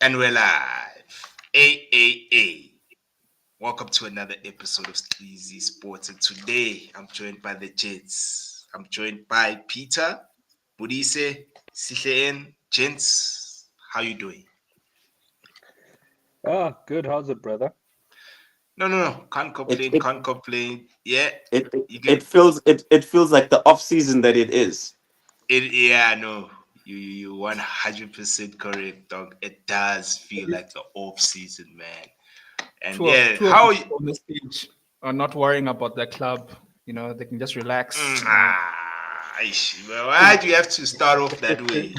And we're live. A. Welcome to another episode of Sleazy Sports. And today I'm joined by the Jets. I'm joined by Peter, Budise, Sihleen, Gents. How you doing? Oh, good. How's it, brother? No. Can't It complain. it Can't complain. Yeah, it it you it can. feels it feels like the off season that it is. Yeah, no. You 100% correct, dog. It does feel like the off season, man. And two of yeah, two of the how? people on the stage are not worrying about their club. They can just relax. Well, why do you have to start off that way?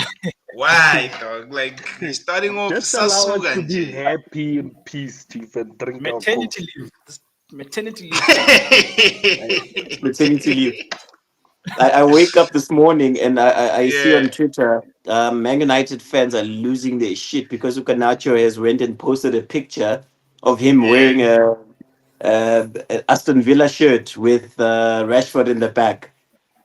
Why, dog? Like you're starting off Just allow Sasu us to be Ganje. happy in peace, Steve, and drink our Maternity coffee. leave. Maternity leave. Maternity leave. I wake up this morning and I see Yeah, on Twitter, Man United fans are losing their shit because Ukanacho has went and posted a picture of him yeah, wearing a Aston Villa shirt with Rashford in the back.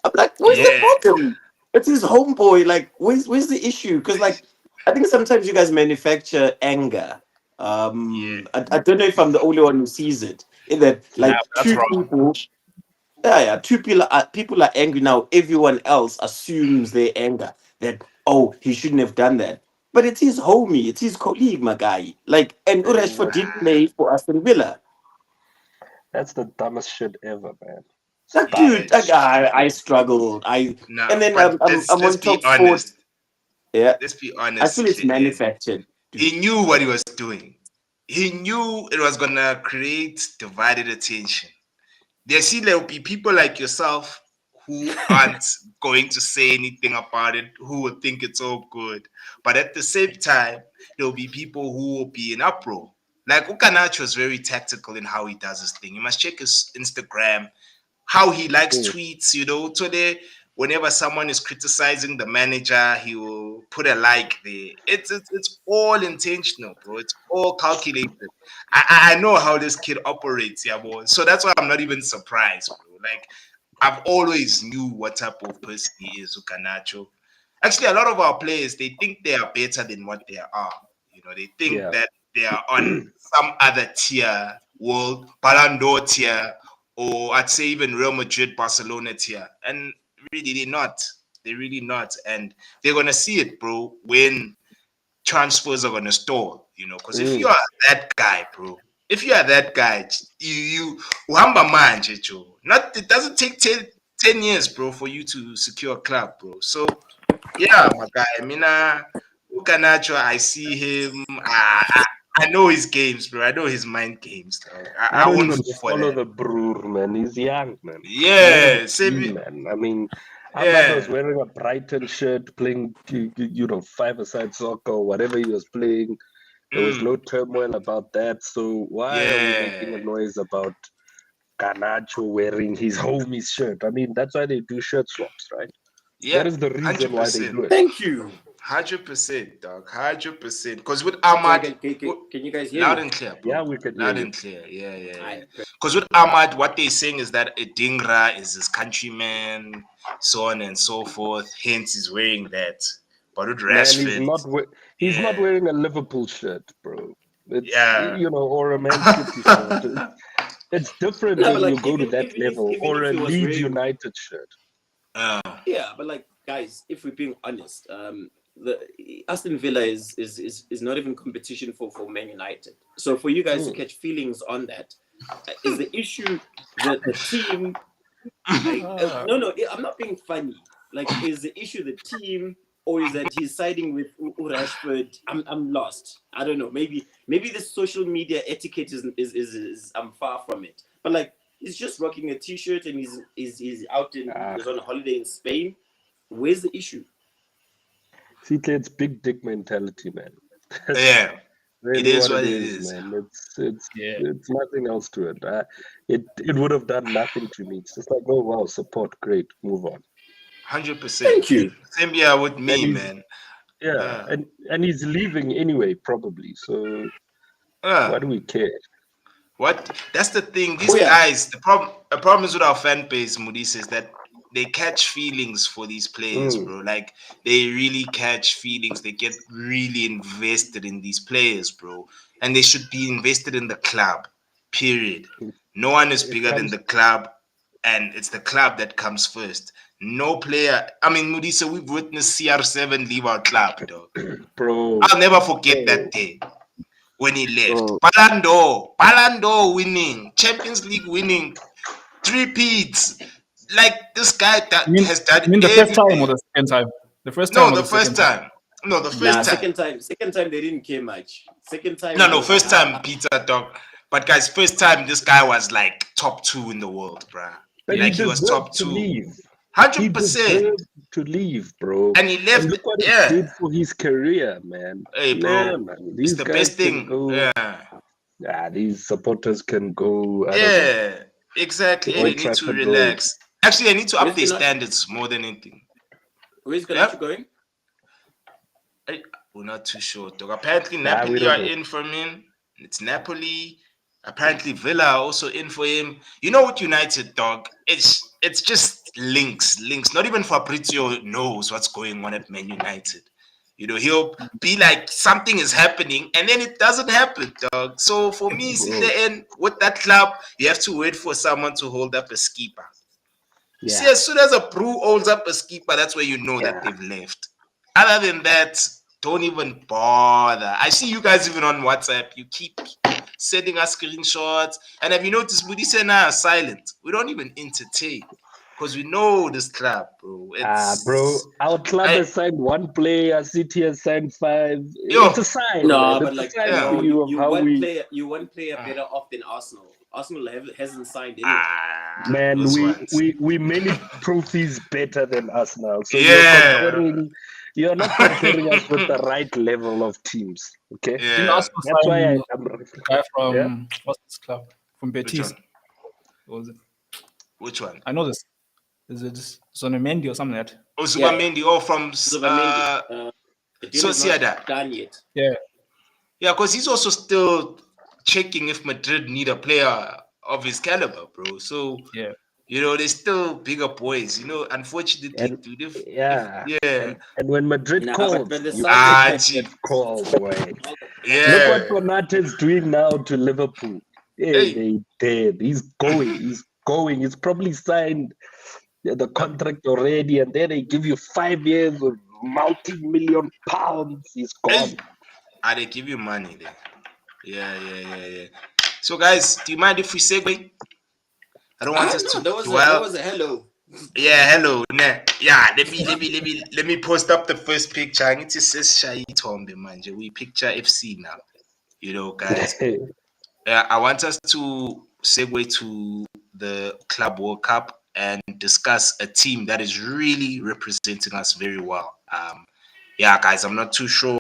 I'm like, where's the yeah, problem? It's his homeboy. Like, where's the issue? Because like, I think sometimes you guys manufacture anger. yeah. I don't know if I'm the only one who sees it. In that, Nah, like, that's two wrong. people, yeah, people are angry now. Everyone else assumes their anger that he shouldn't have done that. But it's his homie, it's his colleague, my guy. Like, and Uh, Rashford did play for Aston Villa. that's the dumbest shit ever, man. Like, Stop. Yeah, dude, like, it's true. I struggled. No, And then but I'm let's on be top four. honest. Yeah, Let's be I honest, feel it's Sihleen. manufactured, He dude. knew what he was doing. He knew it was gonna create divided attention. There will be people like yourself who aren't going to say anything about it, who will think it's all good. But at the same time, there will be people who will be in uproar. Like Ukanacho is very tactical in how he does his thing. You must check his Instagram, how he likes Mm. tweets, today whenever someone is criticizing the manager, he will put a like there. It's all intentional, bro. It's all calculated. I know how this kid operates, yeah, boy. So that's why I'm not even surprised, bro. Like I've always knew what type of person he is, Ukanacho. Actually, a lot of our players they think they are better than what they are. They think Yeah. that they are on some other tier, world Ballon d'Or tier, or I'd say even Real Madrid, Barcelona tier. And really, they're not. They're really not. And they're gonna see it, bro, when transfers are gonna stall. Because if you Mm. are that guy, bro, if you are that guy, you uhamba manje, Joe. Not it doesn't take 10 years, bro, for you to secure a club, bro. So yeah, my guy. I mean, Ukanacho, I see him. I know his games, bro. I know his mind games, dog. I I don't won't even fall for follow that. the brewer, man. He's young, man. Let him Yeah, be, same. man. I mean, Ahmad was Yeah. wearing a Brighton shirt, playing, five-a-side soccer, or whatever he was playing. There was Mm, no turmoil about that. So why are we making a yeah. noise about Garnacho wearing his homie's shirt? I mean, that's why they do shirt swaps, right? That Yeah. is the reason Hundred why they percent. do it. Thank you. 100%, dog. 100%. Because with Sorry, Ahmad, can you guys hear loud me? and clear, Yeah, bro. we can hear Loud you. and clear. Yeah. I Because with Ahmad, what they're saying is that Edingra is his countryman, so on and so forth. Hence, he's wearing that. But with Man, Rashford, he's not yeah, wearing a Liverpool shirt, bro. It's yeah. or a Man City shirt. It's different no, but when you like go to that even if level, even or if a he was Leeds wearing, United shirt. uh, yeah, but like guys, if we're being honest, the Aston Villa is not even competition for Man United. So for you guys to Mm. catch feelings on that, is the issue the team? Ah, No, I'm not being funny. Like, is the issue the team, or is that he's siding with Rashford? I'm lost. I don't know. Maybe the social media etiquette is I'm far from it. But like, he's just rocking a t-shirt and he's out Ah, he's on a holiday in Spain. Where's the issue? see, it's big dick mentality, man. That's yeah. It really is what what it it is, is. man. It's yeah. it's nothing else to it. It would have done nothing to me. It's just like, oh wow, support, great, move on. 100%. Thank you. Same here with And me, he's man. yeah, Uh, and he's leaving anyway, probably. So uh. why do we care? What? That's the thing. Oh These yeah. guys, the problem is with our fan base, Moody, is that catch feelings for these players, bro. Like they really catch feelings. They get really invested in these players, bro. And they should be invested in the club. Period. No one is bigger than the club, and it's the club that comes first. No player. I mean, Mudisa, we've witnessed CR7 leave our club, dog. Bro. I'll never forget that day when he left. Bro. Ballon winning, Champions League winning, 3 peats. Like this guy has done You mean the first time or everything. the second time? The first No, time or the the second first time. No, the Nah, first time. second time they didn't care much. Second time. No, first time Peter, dog. But guys, first time this guy was like top 2 in the world, bruh. But Like he he was top deserved to 2. leave. He 100%. deserved to leave, bro. And he left. And look what Yeah. he did for his career, man. Hey, bro. Yeah, man. These It's the guys best can thing. go. Yeah. These supporters can go. Yeah. Exactly. To Hey, they Old need to Trafford relax. Actually, they need to up Where's their Ganacho? standards more than anything. Where's Ganacho going? We're not too sure, dog. Apparently, we Napoli don't are know. in for him. It's Napoli. Apparently, Villa are also in for him. You know what, United, dog? It's just links. Not even Fabrizio knows what's going on at Man United. You know, he'll be like something is happening, and then it doesn't happen, dog. So for me, in the end, with that club, you have to wait for someone to hold up a skipper. Yeah. See, as soon as a brew holds up a skipper, that's where you know that they've left. Other than that, don't even bother. I see you guys even on WhatsApp. You keep sending us screenshots. And have you noticed, Budisa and I are silent. We don't even entertain. Because we know this club, bro. Bro, our club has signed 1 player. City has signed 5. Yo. It's a sign. No, man. but It's like, a sign no, for you of how we. You one player better off than Arsenal. Arsenal hasn't signed anyone. Man, those ones. we many trophies better than us now. So you're not comparing us with the right level of teams. Okay. Yeah. Didn't Arsenal That's sign why the guy from what's this club? From Betis. What was it? Which one? I know this. Is it Zonamendi or something like that? Oh, Zubamendi. Oh, from Zubamendi. The deal is not done yet. Yeah. Yeah, because he's also still checking if Madrid need a player of his caliber, bro. So yeah, you know, they're still bigger boys. You know, unfortunately, And when Madrid calls, but the you call away. Yeah. Look what Konate is doing now to Liverpool. They dead. He's going. He's probably signed the contract already, and then they give you 5 years of multi-million pounds. He's gone. They give you money there. Yeah. So, guys, do you mind if we segue? I don't want us to. That was a hello. Yeah, hello. Yeah, let me post up the first picture. I need to say Shai Tombe manje. We picture FC now. You know, guys. I want us to segue to the Club World Cup and discuss a team that is really representing us very well. Guys, I'm not too sure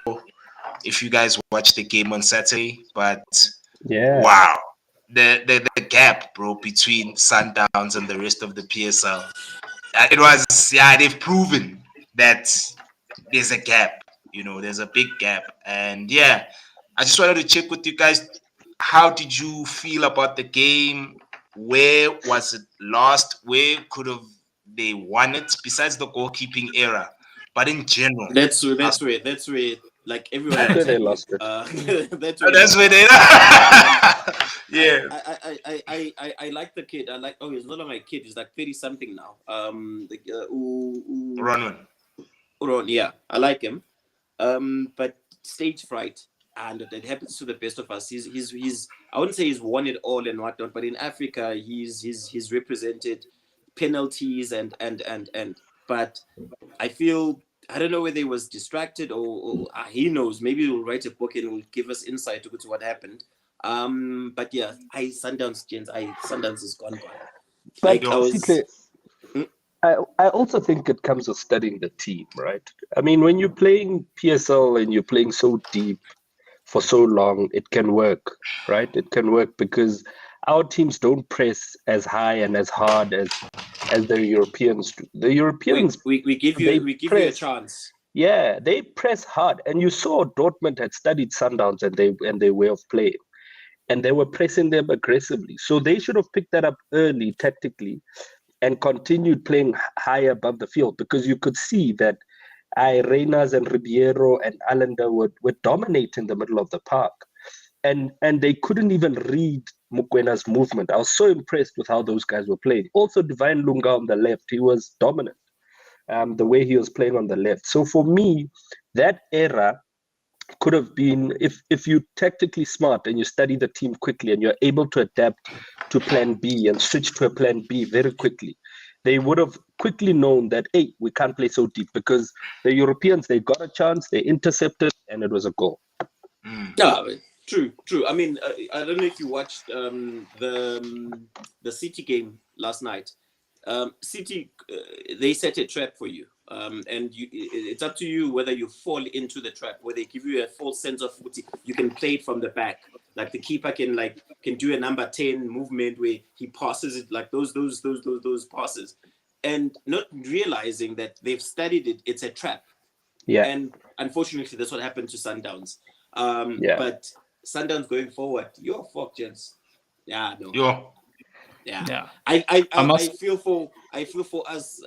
if you guys watched the game on Saturday, but wow, the gap, bro, between Sundowns and the rest of the PSL, it was they've proven that there's a gap. You know, there's a big gap, and I just wanted to check with you guys. How did you feel about the game? Where was it lost? Where could have they won it? Besides the goalkeeping error, but in general, that's where like everyone. That's where they lost it. That's where they. Yeah. I like the kid. I like. Oh, he's not my kid. He's like 30 something now. Ron. Yeah, I like him. But stage fright. And that happens to the best of us. He's I wouldn't say he's won it all and whatnot, but in Africa he's represented penalties and but I feel I don't know whether he was distracted or he knows. Maybe he'll write a book and will give us insight to what happened. But Sundowns, gents, Sundowns is gone. But I also think it comes with studying the team, right? I mean, when you're playing PSL and you're playing so deep for so long, it can work, right? It can work because our teams don't press as high and as hard as the Europeans do. The Europeans we give you a chance. Yeah, they press hard, and you saw Dortmund had studied Sundowns and their way of playing, and they were pressing them aggressively. So they should have picked that up early tactically, and continued playing high above the field, because you could see that Reyners and Ribeiro and Allender would dominate in the middle of the park. And they couldn't even read Mukwena's movement. I was so impressed with how those guys were playing. Also, Divine Lunga on the left, he was dominant. The way he was playing on the left. So for me, that era could have been, if you tactically smart and you study the team quickly and you're able to adapt to plan B and switch to a plan B very quickly, they would have quickly known that, hey, we can't play so deep, because the Europeans, they got a chance, they intercepted, and it was a goal. Yeah, true. I mean, I don't know if you watched the City game last night. City, they set a trap for you. And it's up to you whether you fall into the trap, where they give you a false sense of footy. You can play it from the back, like the keeper can do a number 10 movement where he passes it, like those passes, and not realizing that they've studied it. It's a trap, and unfortunately, that's what happened to Sundowns. But Sundowns going forward, you're fucked, gents. Yeah, no. Yeah. I feel for us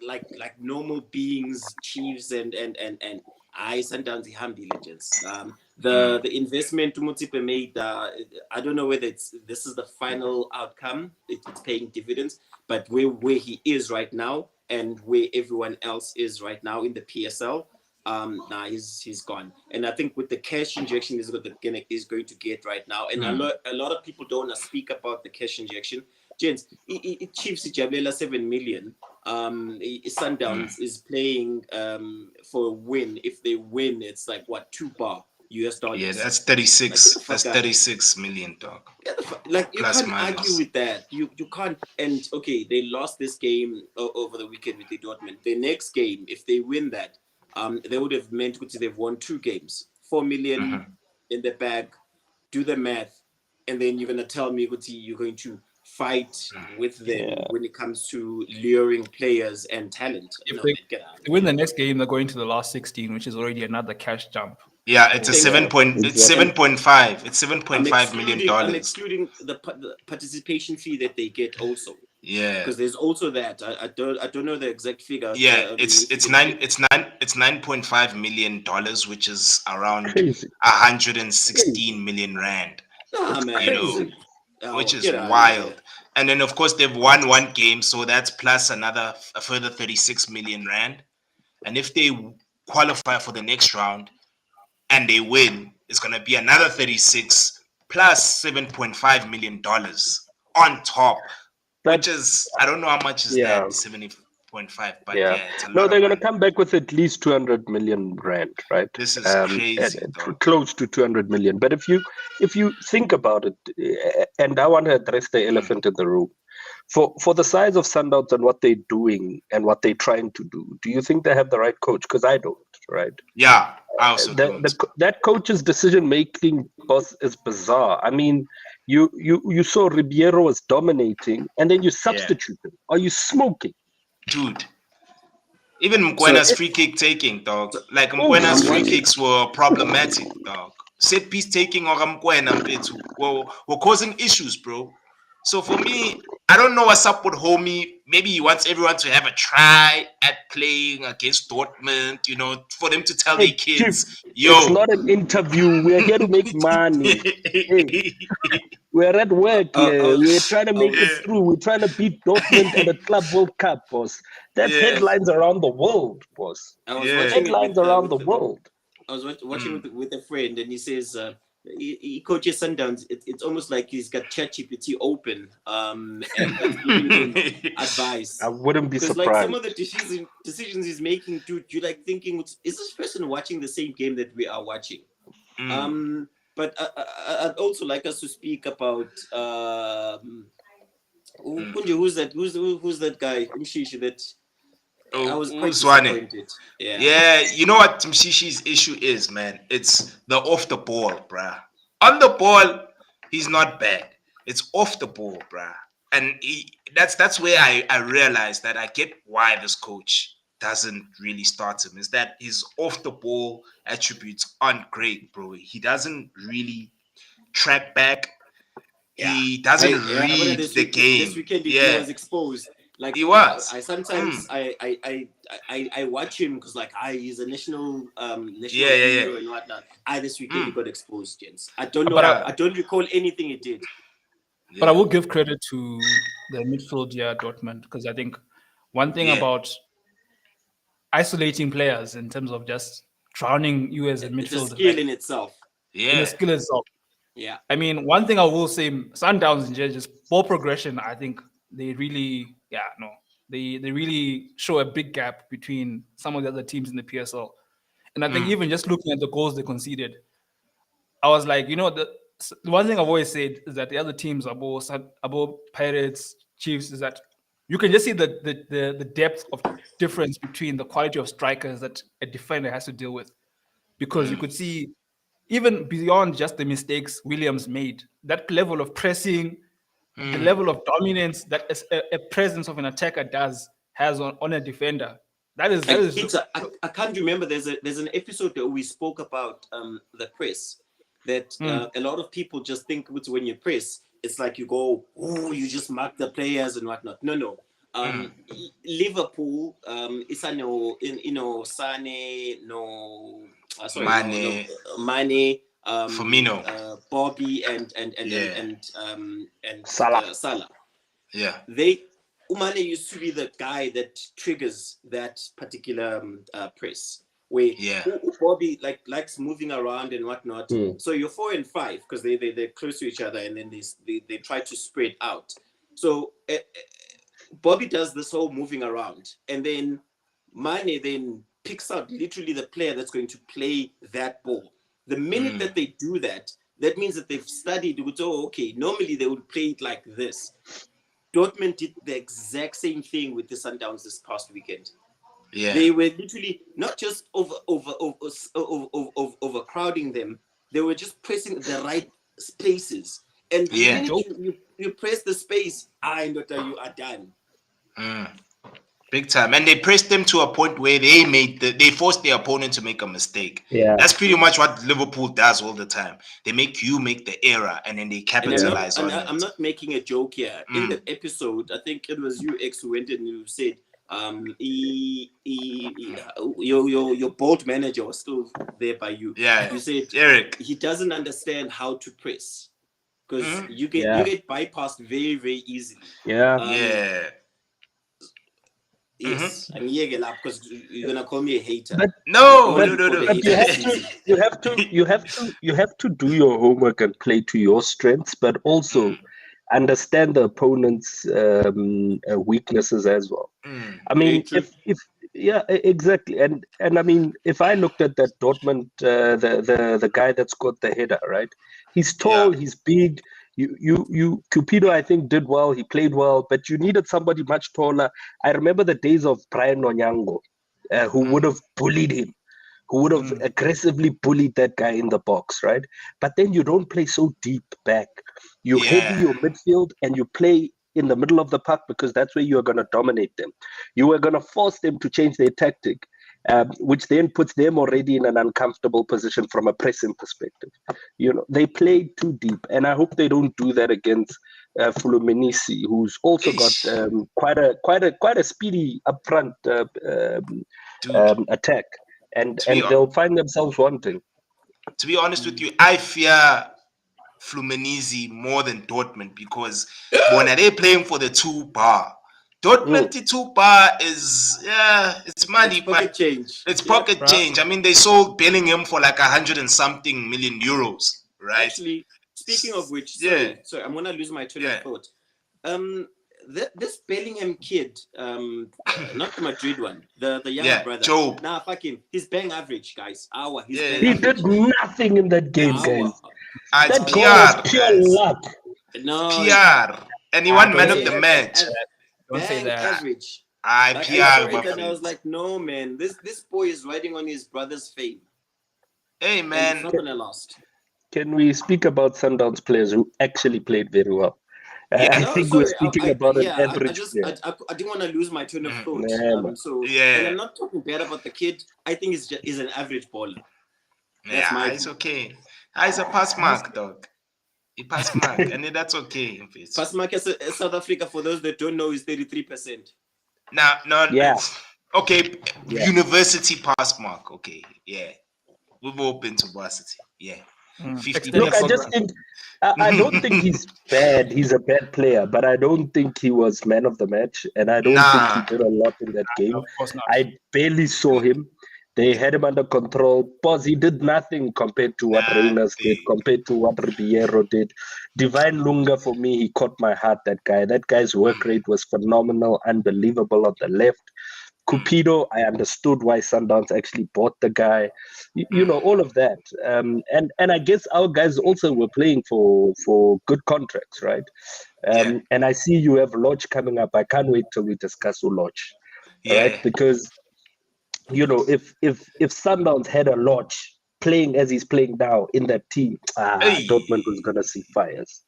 like normal beings, chiefs and I Sundowns Hamdi legends. The investment Mutsipe made, I don't know whether this is the final outcome. It's paying dividends, but where he is right now and where everyone else is right now in the PSL, he's gone. And I think with the cash injection he's going to get right now, and a lot of people don't want to speak about the cash injection. Gents, Chiefs Jabelela 7 million. Sundowns is playing for a win. If they win, it's like what, $2 US. Yeah, that's 36. Like, that's 36 million, dog. Yeah, like you plus can't minus. Argue with that. You can't. And okay, they lost this game over the weekend with the Dortmund. The next game, if they win that, they would have meant they've won 2 games, 4 million in the bag. Do the math, and then you're gonna tell me you're going to fight with them when it comes to luring players and talent. If they win the next game, they're going to the last 16, which is already another cash jump. Yeah, it's it's 7.5. It's $7.5 million. I'm excluding the participation fee that they get also. Yeah, because there's also that. I don't know the exact figure. Yeah, it's $9.5 million, which is around 116 million rand. Man, which is wild. And then of course they've won 1 game, so that's plus a further 36 million rand. And if they qualify for the next round and they win, it's gonna be another 36 plus $7.5 million on top. Which is, I don't know how much is that, 70.5, but it's a lot. No, they're going to come back with at least 200 million rand, right? This is crazy, close to 200 million. But if you think about it, and I want to address the elephant in the room, for the size of Sundowns and what they're doing and what they're trying to do you think they have the right coach? Because I don't, right? Yeah, I also don't. That coach's decision making is bizarre. I mean, you saw Ribeiro was dominating, and then you substitute him. Are you smoking, dude? Even Mkwena's free kick taking, dog. Like Mkwena's free kicks were problematic, dog. Set piece taking or Mkwena were causing issues, bro. So for me, I don't know what's up with Homie. Maybe he wants everyone to have a try at playing against Dortmund, for them to tell their kids, it's not an interview. We're here to make money. We're at work. We're trying to make it through. We're trying to beat Dortmund at the Club World Cup, boss. That's headlines around the world, boss. Headlines around the world. I was watching with a friend, and he says he coaches Sundowns. It's almost like he's got ChatGPT open and giving him advice. I wouldn't be surprised. Like some of the decisions he's making, dude, you're like thinking, is this person watching the same game that we are watching? But I'd also like us to speak about who's that guy Mshishi that I was quite disappointed. Yeah, you know what Mshishi's issue is, man? It's the off the ball, bruh. On the ball, he's not bad. It's off the ball, bruh. And that's where I realized that I get why this coach doesn't really start him, is that his off the ball attributes aren't great, bro. He doesn't really track back. He doesn't read the game. This weekend he was exposed. Like He was. I sometimes I watch him because like he's a national Yeah, yeah, yeah. hero and whatnot. This weekend he got exposed, gents. I don't know. But Yeah. I don't recall anything he did. But I Yeah. will give credit to the midfield here at Dortmund, because I think one thing Yeah. about isolating players in terms of just drowning you as a It's a midfielder, skill like in itself. in the Yeah. skill itself. Yeah. I mean, one thing I will say, Sundowns in general, just ball progression. I think they really, they really show a big gap between some of the other teams in the PSL. And I think even just looking at the goals they conceded, I was like, the one thing I've always said is that the other teams above Pirates, Chiefs, is that you can just see the depth of difference between the quality of strikers that a defender has to deal with, because you could see even beyond just the mistakes Williams made, that level of pressing, the level of dominance that a presence of an attacker has on a defender. That Like, is it's I can't remember. There's an episode that we spoke about the press that a lot of people just think it's when you press, it's like you go, oh, you just mark the players and whatnot. No. Liverpool, it's no, Sane, no, sorry, Mane. Mane, Firmino. Bobby, and Yeah. Salah. Salah. Yeah. Umane used to be the guy that triggers that particular press, where Yeah. Bobby likes moving around and whatnot. Mm. So you're 4 and 5 because they're close to each other, and then they try to spread out. So Bobby does this whole moving around, and then Mane then picks out literally the player that's going to play that ball. The minute that they do that, that means that they've studied. Oh, okay, normally they would play it like this. Dortmund did the exact same thing with the Sundowns this past weekend. Yeah. They were literally not just overcrowding them; they were just pressing the right spaces. And the Yeah. minute you press the space, you are done. Big time. And they pressed them to a point where they forced their opponent to make a mistake. Yeah. That's pretty much what Liverpool does all the time. They make you make the error and then they And capitalize on I'm it. not making a joke here. In the episode, I think it was you, X, who went in and you said, your bold manager was still there by you. Yeah. You said Eric. he doesn't understand how to press because you Yeah. get bypassed very, very easily. Yeah. Yeah. Yes, I'm here because you're gonna call me a hater. But No, but, no, no, no. but you have to do your homework and play to your strengths, but also understand the opponent's weaknesses as well. I mean, if yeah, exactly, and I mean, if I looked at that Dortmund, the guy that's got the header, right? He's tall, he's big. Cupido, I think, did well. He played well, but you needed somebody much taller. I remember the days of Brian Onyango, who would have bullied him, who would have aggressively bullied that guy in the box, right? But then you don't play so deep back. You heavy your midfield and you play in the middle of the park because that's where you are going to dominate them. You are going to force them to change their tactic, which then puts them already in an uncomfortable position from a pressing perspective. They played too deep, and I hope they don't do that against Fluminense, who's also got quite a speedy upfront attack, and they'll find themselves wanting. To be honest with you, I fear Fluminense more than Dortmund because when they're playing for the 2-bar, Dortmund the 2-bar is it's money, It's pocket change. It's pocket change. I mean, they sold Bellingham for like 100 and something million euros, right? Actually, speaking of which, sorry, I'm gonna lose my train of thought. This Bellingham kid, not the Madrid one, the younger brother. Job. Nah, fuck him. He's bang average, guys. He did nothing in that game, guys. That goal was pure luck. No, PR. And he won man of the match. Don't say that. Average. PR. And I was like, no, man, this boy is riding on his brother's fame. Hey, man. He's not gonna last. Can we speak about Sundowns players who actually played very well? I think we're speaking about an average player. I didn't want to lose my train of thought. And I'm not talking bad about the kid. I think he's an average baller. It's okay. He's a pass mark, dog. He passed mark, and then that's okay. Pass mark as South Africa, for those that don't know, is 33%. Now, no, Yeah. okay. Yeah. University pass mark. Okay, yeah. We've all been to varsity. Yeah, 50. Extended Look, I program. just think I don't think he's bad. He's a bad player, but I don't think he was man of the match, and I don't think he Nah, did a lot in that game. Of course not. I barely saw him. They had him under control. Pause. He did nothing compared to what Reyners did, nothing. compared to what Ribeiro did. Divine Lunga, for me, he caught my heart. That guy. That guy's work rate was phenomenal, unbelievable on the left. Cupido, I understood why Sundowns actually bought the guy. You know, all of that. And I guess our guys also were playing for good contracts, right? Yeah, And I see you have Lodge coming up. I can't wait till we discuss Lodge, right? yeah. Because you know, if Sundowns had a Lodge playing as he's playing now in that team, Hey, Dortmund was gonna see fires.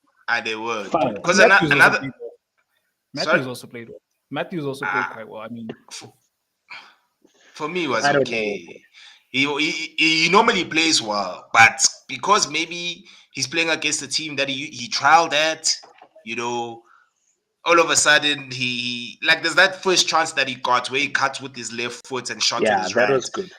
they were, Fire. because Matthews also another. played well. Sorry? Matthews also played well. Matthews also played quite well. I mean, For me, it was I don't know. okay. He normally plays well, but because maybe he's playing against a team that he trialed at, you know, all of a sudden like there's that first chance that he got where he cut with his left foot and shot with Yeah, his that right. was good.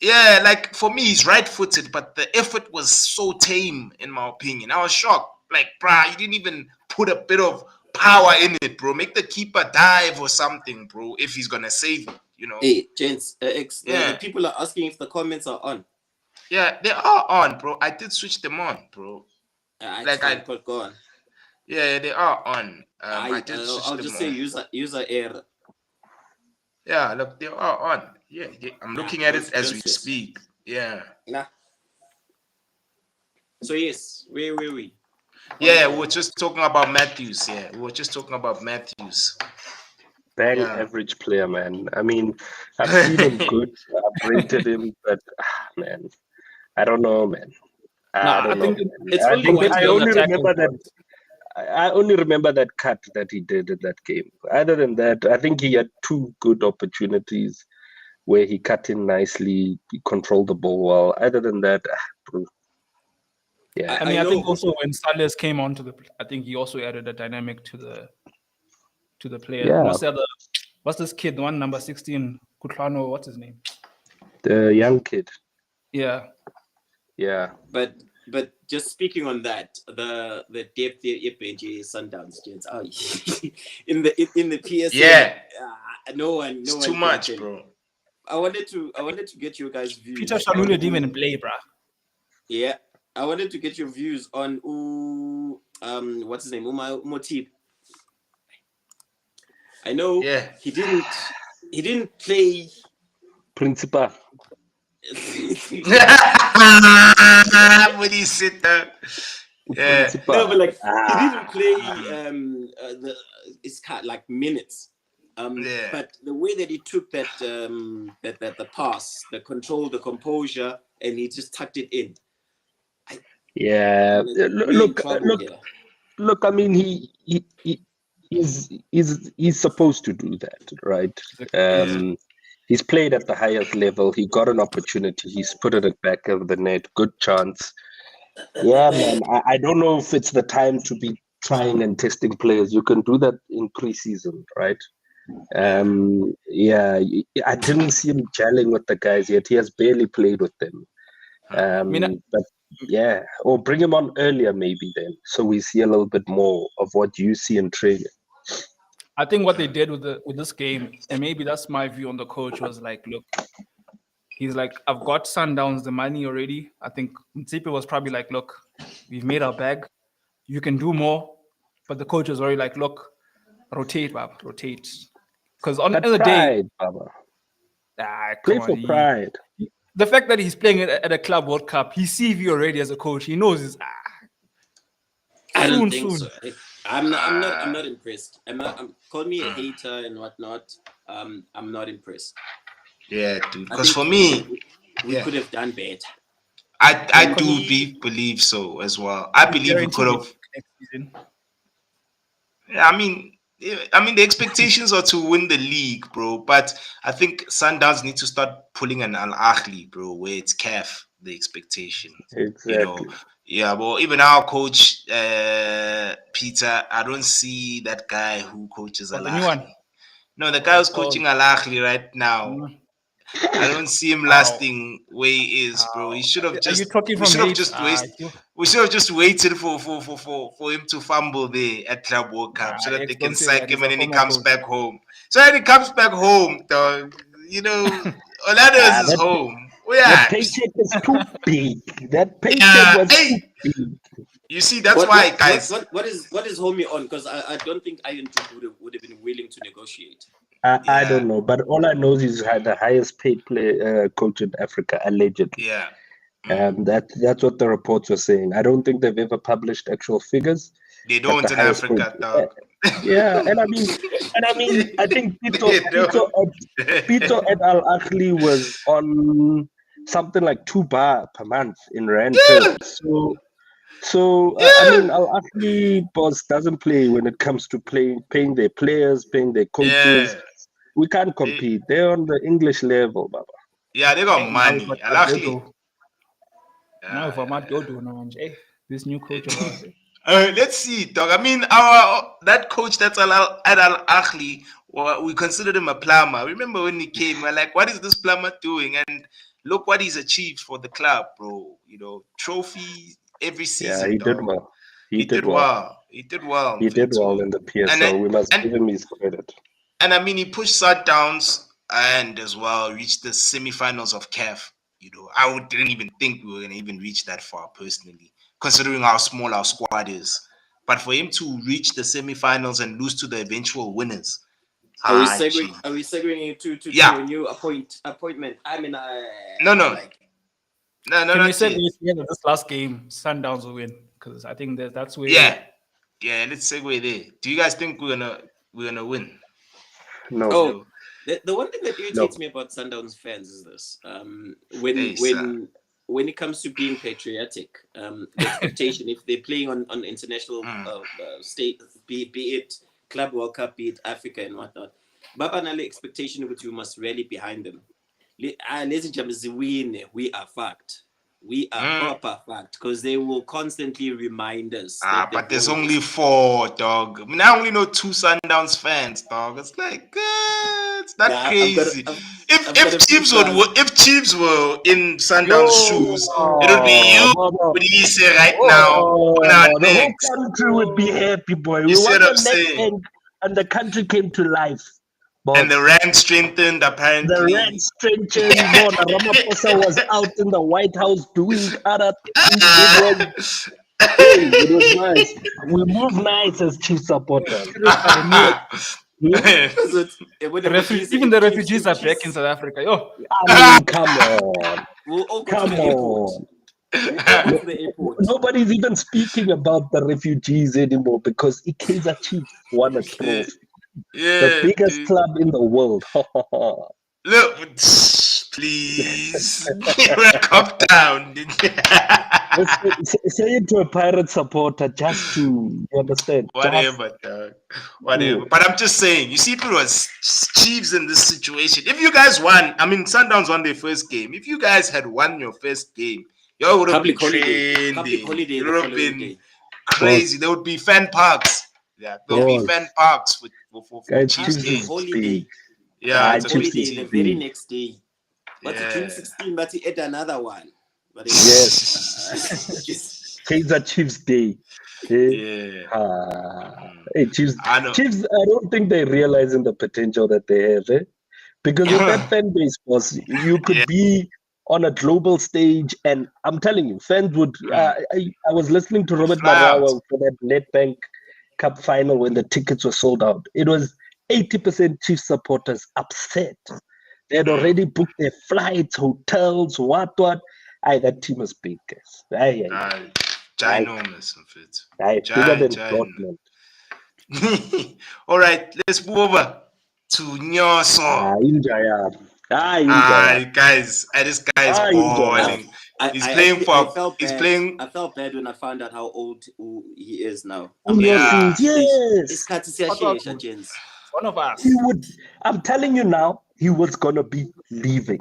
Yeah, like for me, he's right-footed, but the effort was so tame, in my opinion. I was shocked. Like, bruh, you didn't even put a bit of power in it, bro. Make the keeper dive or something, bro, if he's gonna save it, you know. Hey, gents, the Yeah. people are asking if the comments are on. Yeah, they are on, bro. I did switch them on, bro. Like I- Go on. Yeah, they are on. I I'll did switch them just on. say user error. Yeah, look, they are on. Yeah, I'm looking at it as we process. speak. Yeah. Nah. So yes, where were we? Yeah, we were just talking about Matthews. Yeah, we were just talking about Matthews. Bang Yeah. average player, man. I mean, I've seen him good. I've rated him, but man, I don't know, man. I don't know. think Man. it's I only think when I you're only attacking remember that. front. I only remember that cut that he did in that game. Other than that, I think he had two good opportunities where he cut in nicely, he controlled the ball well. Other than that, bro, yeah. I mean, I know think also when Sanders came onto I think he also added a dynamic to the player. Yeah. What's this kid? The one number 16, Kutlano. What's his name? The young kid. Yeah. Yeah. But just speaking on that, the depth bench Sundowns, gents. Oh, in the PSL, Yeah. no one. It's too much, bro. I wanted to get your guys' views. Peter Shalule didn't even play, bruh. Yeah, I wanted to get your views on what's his name, Motip. I know he didn't play. Principal. When he sit there. Yeah. Principal. No, but like he didn't play it's kind of like minutes. Yeah. But the way that he took that the pass, the control, the composure, and he just tucked it in. Yeah. Look. Look. I mean, he's supposed to do that, right? He's played at the highest level. He got an opportunity. He's put it at back of the net. Good chance. Yeah, man. I don't know if it's the time to be trying and testing players. You can do that in preseason, right? Yeah, I didn't see him gelling with the guys yet. He has barely played with them. But yeah, or bring him on earlier maybe then, so we see a little bit more of what you see in training. I think what they did with this game, and maybe that's my view on the coach, was like, look, he's like, I've got Sundowns the money already. I think Mtsipe was probably like, look, we've made our bag. You can do more. But the coach was already like, look, rotate, Baba, rotate. Because on the end of the day, Baba. Play for pride. The fact that he's playing at a Club World Cup, he CV already as a coach. He knows it's I don't think so. I'm not impressed. Call me a hater and whatnot. I'm not impressed. Yeah, dude. Because for me, we could have done better. I do believe so as well. I believe we could have. I mean, the expectations are to win the league, bro. But I think Sundowns need to start pulling an Al Ahly, bro, where it's CAF. the expectation. Exactly. Yeah, well, even our coach, Peter, I don't see that guy who coaches But Al the new one. Ahly. No, the guy who's Oh, coaching Al Ahly right now. mm, I don't see him how? lasting where he is, bro. He should have Are you just. talking We from should have hate? just wasted. We should have just waited for him to fumble there at Club World Cup so that they can Don't say that. sack He's him a and then he former comes coach. back home. So when he comes back home, dog, Orlando is his That home. We that are. paycheck is too big. That paycheck Yeah, was too hey, big. you see, that's What why, what what guys. what what is homie on? Because I don't think Iron Duke would have been willing to negotiate. I Yeah, don't know, but all I know is he's had the highest paid coach in Africa, allegedly. yeah. Mm. That's what the reports were saying. I don't think they've ever published actual figures, They but the don't in highest paid. Africa, dog. Yeah, and I think They don't. Pito at Al Ahly was on something like 2 bar per month in rand terms. Yeah, I yeah, mean, Al Ahly boss doesn't play when it comes to paying their players, paying their coaches. yeah. We can't They, compete. They're on the English level, Baba. yeah, they got Hey, now we've money. got Al Ahly. Dodo. Now Yeah, we've got yeah, Matt Dodo now. Hey, this new coach of ours. let's see, dog. I mean, our that coach that's at Al Ahly, well, we considered him a plumber. Remember when he came? We're like, what is this plumber doing? And look what he's achieved for the club, bro. Trophy every Yeah, season, he did dog. well. He He did did well. well. He did well, He did well Mfethu. in the And PSL. We must and give him his credit. And I mean, he pushed Sundowns and as well reached the semifinals of CAF. Didn't even think we were going to even reach that far personally, considering how small our squad is. But for him to reach the semifinals and lose to the eventual winners, gee. Are we segueing to Yeah, your new appointment? I mean, no, I'm no, like, no, no, Can we not say yet. this last game, Sundowns will win? Because I think that's where. Yeah, yeah. Let's segue there. Do you guys think we're gonna win? No, You oh, know, the one thing that irritates no. me about Sundowns fans is this: hey, sir. when it comes to being patriotic, the expectation if they're playing on international Mm. state, be it Club World Cup, be it Africa and whatnot, Baba Nale expectation which you must rally behind them. Ladies and gentlemen, we are fucked. We are Mm. proper fucked because they will constantly remind us that But there's ball only is 4, dog. I mean, I only know 2 Sundowns fans, dog. It's like it's not nah, I've got crazy. I've got a few brothers. If Chiefs were in Sundowns Yo, shoes, it would be you Baba. with Ise right now on our Oh, the whole necks. country would be happy, boy. You We see won what I'm the next saying? thing, and the country came to life. And the Boss. rand strengthened The red apparently. strengthened. Bona Ramaphosa was out in the White House doing other things. It was nice. We move nice as Chief supporters. Even the refugees are back in South Africa. Yo, I mean, come on. We'll all go Come to the airport. on. We'll all go to the airport. Nobody's even speaking about the refugees anymore because Kaizer Chiefs won a trophy. The Yeah, biggest dude. club in the world. Look, please. Calm down. Say it to a pirate supporter just to, you understand? Whatever, dog. Whatever. But I'm just saying, you see, if it was Chiefs in this situation, if you guys won, I mean, Sundowns won their first game. If you guys had won your first game, y'all would have been Public holiday. trending. Holiday It the would have following been day. crazy. There would be fan parks. Yeah, there would be fan parks for Guys, Chiefs Chiefs games. is Holiday. big. Yeah, it's a big Holiday the team. very next day. But Yeah. June 16, but he had another one. But Yes. Kaizer Chiefs Day. Yeah. Hey, Chiefs. I know. Chiefs, I don't think they're realizing the potential that they have. Because with that fan base, boss, you could be on a global stage, and I'm telling you, fans would. I was listening to Robert fly out. Marawa for that Nedbank Cup final when the tickets were sold out. It was 80% Chiefs supporters upset. They had already booked their flights, hotels, what. Aye, that team is big, guys. Ginormous, Bigger than Dortmund. All right, let's move over to Nyoso. Injaya. Guys, this guy is balling. He's playing for. He's playing. I felt bad when I found out how old he is now. Yes. It's one of us. He would. I'm telling you now, he was gonna be leaving.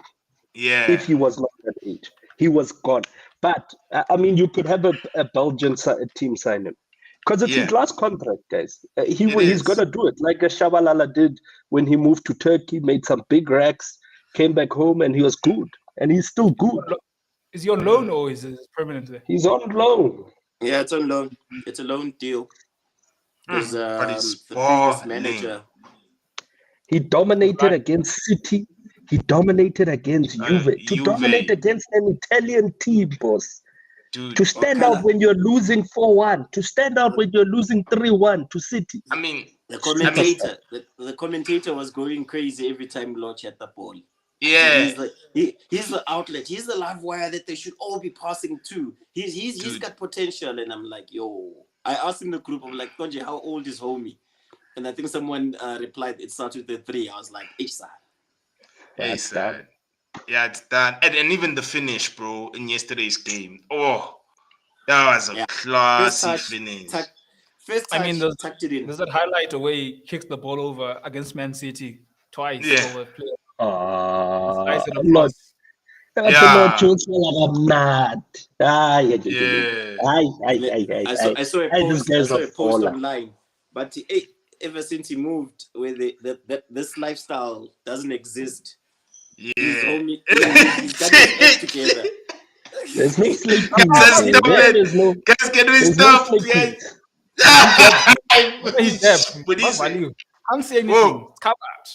Yeah. If he was not that age, he was gone. But I mean, you could have a Belgian team sign him because it's his Yeah, last contract, guys. it He's is. gonna do it like a Shabalala did when he moved to Turkey, made some big racks, came back home, and he was good, and he's still good. Is he on loan or is it permanent there? He's on loan. Yeah, it's on loan. It's a loan deal because But it's the previous balling. manager. He dominated against City. He dominated against Juve. To dominate Juve, against an Italian team, boss. dude. To stand out when you're losing 4-1. To stand out when you're losing 3-1 to City. I mean, The commentator, the commentator was going crazy every time Lodge had the ball. yeah, He's the outlet. He's the live wire that they should all be passing to. He's Dude. got potential, and I'm like, yo. I asked in the group, I'm like, Konje, how old is homie? And I think someone replied, it starts with the 3. I was like, Isa. That's done. Yeah, it's done. And even the finish, bro, in yesterday's game. Oh, that was a classy finish. First touch, I mean, tucked it in. there's that highlight where he kicks the ball over against Man City twice. Yeah. Over player. Lord. Lord. Yeah. I saw a post online, but ever since he moved, where this lifestyle doesn't exist. Yeah, he's got his act together. There's no sleeping. Guys, can we stop? I'm saying it's covered.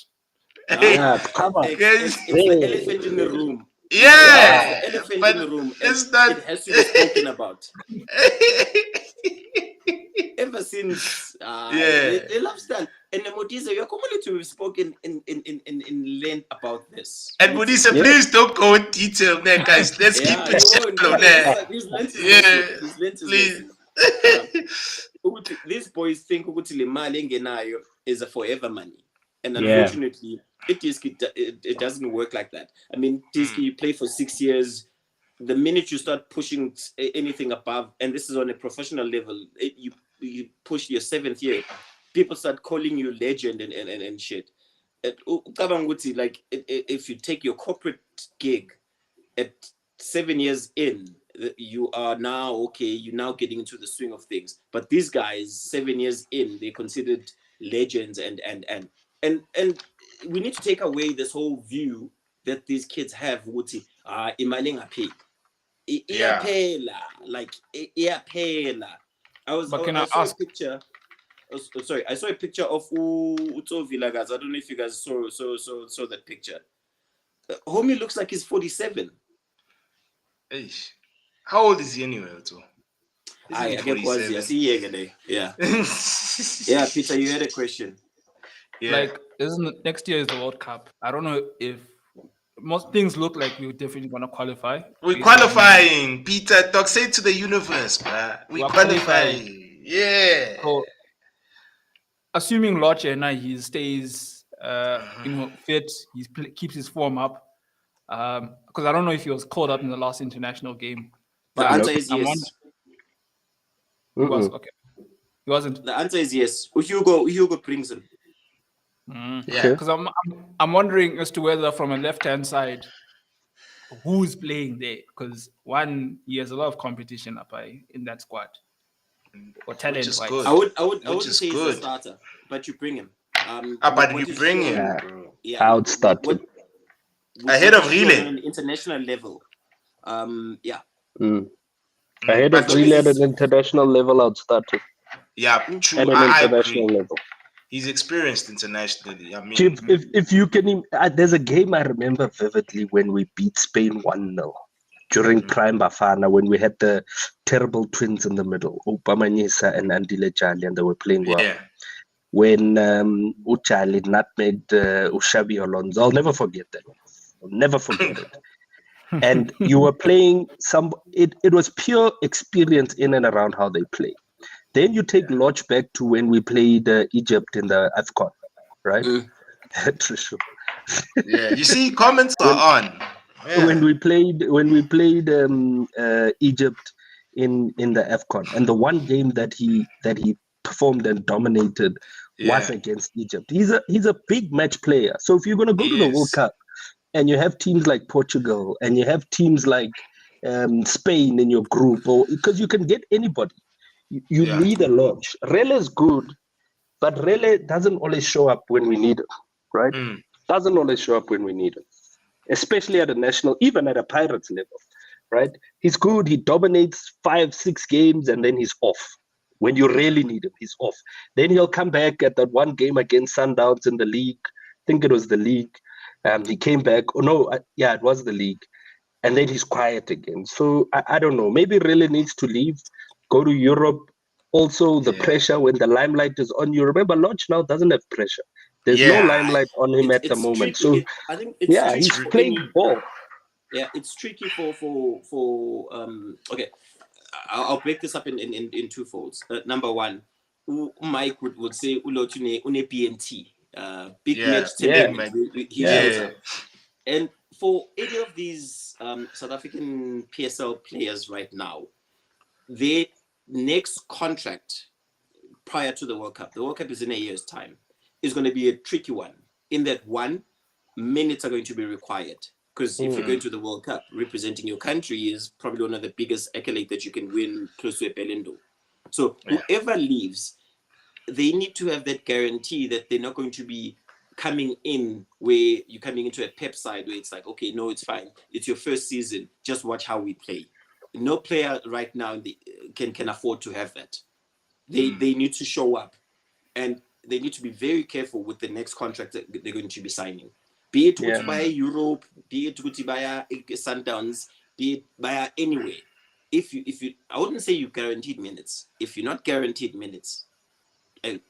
Yeah, covered. It's the elephant in the room. Yeah, the elephant but in the room. it's not. It has to be spoken about. Ever since, they love style. And Modisa, you're coming to have spoken in length about this. And Modisa, please don't go in detail, there, guys. Let's keep it shallow there. Please. These boys think is a forever money, and unfortunately, it doesn't work like that. I mean, you play for 6 years. The minute you start pushing anything above, and this is on a professional level, you push your 7th year, people start calling you legend and shit. Like, if you take your corporate gig at 7 years in, you are now okay. You're now getting into the swing of things. But these guys, 7 years in, they're considered legends, and we need to take away this whole view that these kids have. Imaling pay. Like I saw a picture. Sorry, I saw a picture of Utovila, guys. I don't know if you guys saw that picture. Homie looks like he's 47. How old is he anyway, Uto? I see yeah. Yeah, Peter, you had a question. Yeah. Like, next year is the World Cup. I don't know if most things look like we're definitely gonna qualify. We're qualifying, Peter. Talk say to the universe, man. We're qualifying. Yeah. So, assuming Lodge and he stays, fit, he keeps his form up. Because I don't know if he was called up in the last international game. The answer is yes. He was okay. He wasn't. The answer is yes. Hugo brings him. Yeah, because I'm wondering as to whether from a left-hand side, who's playing there? Because he has a lot of competition up in that squad. Or talent wise. I would say he's a starter, but you bring him. But you bring him. Yeah. I would start him. Ahead of Relay. On an international level. Ahead of Relay at an international level, I'd start him. Yeah, true. At an international level. He's experienced internationally. I mean, if you can, there's a game I remember vividly when we beat Spain 1-0 during Prime Bafana, when we had the terrible twins in the middle, Upamanyisa and Andile Jali, and they were playing well. Yeah. When Uchali nutmegged Ushabi Alonso, I'll never forget that. I'll never forget it. And you were playing it was pure experience in and around how they play. Then you take Lodge back to when we played Egypt in the AFCON, right? Yeah, you see, comments are on. Yeah. When we played Egypt in the AFCON, and the one game that he performed and dominated was against Egypt. He's a big match player. So if you're gonna go to the World Cup and you have teams like Portugal and you have teams like Spain in your group, or because you can get anybody. You Yeah. need a launch. Rele is good, but Rele doesn't always show up when we need him, right? Doesn't always show up when we need him, especially at a national, even at a Pirates level, right? He's good. He dominates 5-6 games, and then he's off. When you really need him, he's off. Then he'll come back at that one game against Sundowns in the league. I think it was the league. He came back. Oh no, yeah, it was the league. And then he's quiet again. So I don't know. Maybe really needs to leave, go to Europe. Also, the pressure when the limelight is on you. Remember, Lodge now doesn't have pressure. There's no Yeah. limelight on him at the It's moment. tricky. So I think it's yeah, tricky he's for playing any. ball. Yeah, it's tricky for okay. I'll break this up in two folds. Number one, Mike would say ulotune une PNT, big Yeah. match Yeah. temperament. He Yeah. shows up. And for any of these South African PSL players right now, their next contract prior to the World Cup is in a year's time, is going to be a tricky one. In that one, minutes are going to be required. Because if you're going to the World Cup, representing your country is probably one of the biggest accolades that you can win close to a Belindo. So whoever leaves, they need to have that guarantee that they're not going to be coming in where you're coming into a pep side where it's like, okay, no, it's fine. It's your first season. Just watch how we play. No player right now can afford to have that. They need to show up, and they need to be very careful with the next contract that they're going to be signing. Be it by Europe, be it by Sundowns, be it by anywhere. If you, I wouldn't say you guaranteed minutes. If you're not guaranteed minutes,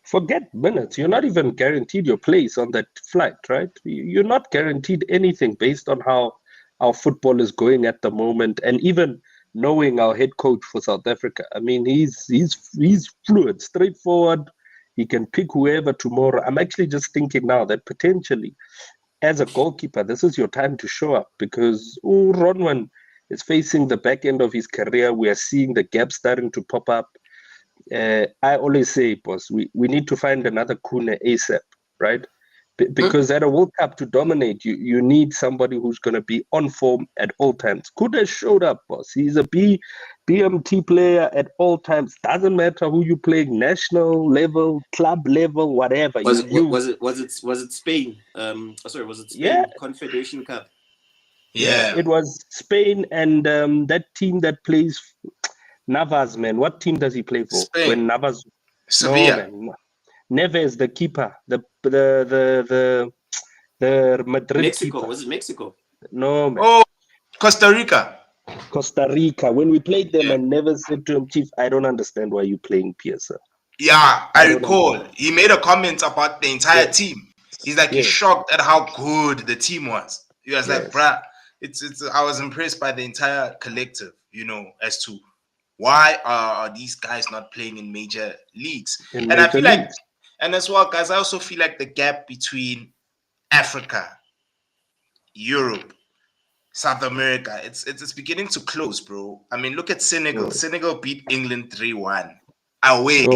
forget minutes. You're not even guaranteed your place on that flight, right? You're not guaranteed anything based on how our football is going at the moment, and even knowing our head coach for South Africa. I mean, he's fluid, straightforward. He can pick whoever tomorrow. I'm actually just thinking now that potentially, as a goalkeeper, this is your time to show up because Ronwen is facing the back end of his career. We are seeing the gap starting to pop up. I always say, boss, we need to find another Kune ASAP, right? Because at a World Cup to dominate, you need somebody who's going to be on form at all times. Kune showed up, boss. He's a BMT player at all times. Doesn't matter who you play, national level, club level, whatever. Was it Spain? Sorry, was it Spain? Yeah. Confederation Cup. Yeah. It was Spain and that team that plays Navas, man. What team does he play for? Spain. When Navas, Sevilla. no, man. Neves, the keeper, the Madrid Mexico. keeper. Was it Mexico? No, man. Oh, Costa Rica. Costa Rica. When we played them, and never said to him, Chief, I don't understand why you're playing PSL. Yeah, I recall. He made a comment about the entire team. He's like, he's shocked at how good the team was. He was like, bruh, it's. I was impressed by the entire collective, as to why are these guys not playing in major leagues? And I feel like, and as well, guys, I also feel like the gap between Africa, Europe, South America, it's beginning to close, bro. I mean, look at Senegal. Senegal beat England 3-1 away.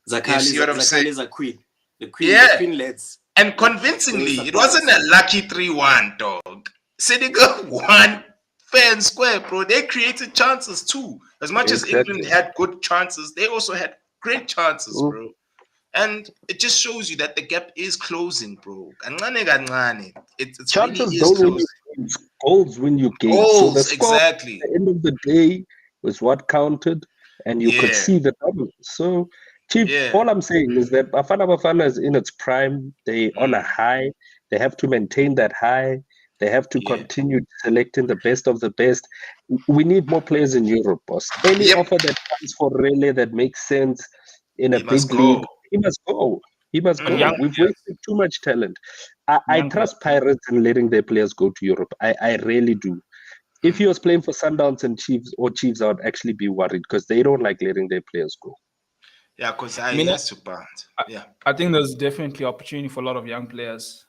Zakali is a queen. The queen lads. And convincingly, it wasn't a lucky 3-1, dog. Senegal won fair and square, bro. They created chances too. As much as England had good chances, they also had great chances, bro. And it just shows you that the gap is closing, bro. It's chances really don't closing. win you games. Goals win you games. Goals, so the score exactly. at the end of the day was what counted, and you could see the dominance. So, Chief, all I'm saying is that Bafana is in its prime. They on a high. They have to maintain that high. They have to continue selecting the best of the best. We need more players in Europe, boss. Any offer that comes for Rele that makes sense in a big league, he must go. He must go. We've wasted too much talent. I trust Pirates in letting their players go to Europe. I really do. If he was playing for Sundowns and Chiefs, I would actually be worried because they don't like letting their players go. Yeah, because he has to bounce. Yeah, I think there's definitely opportunity for a lot of young players.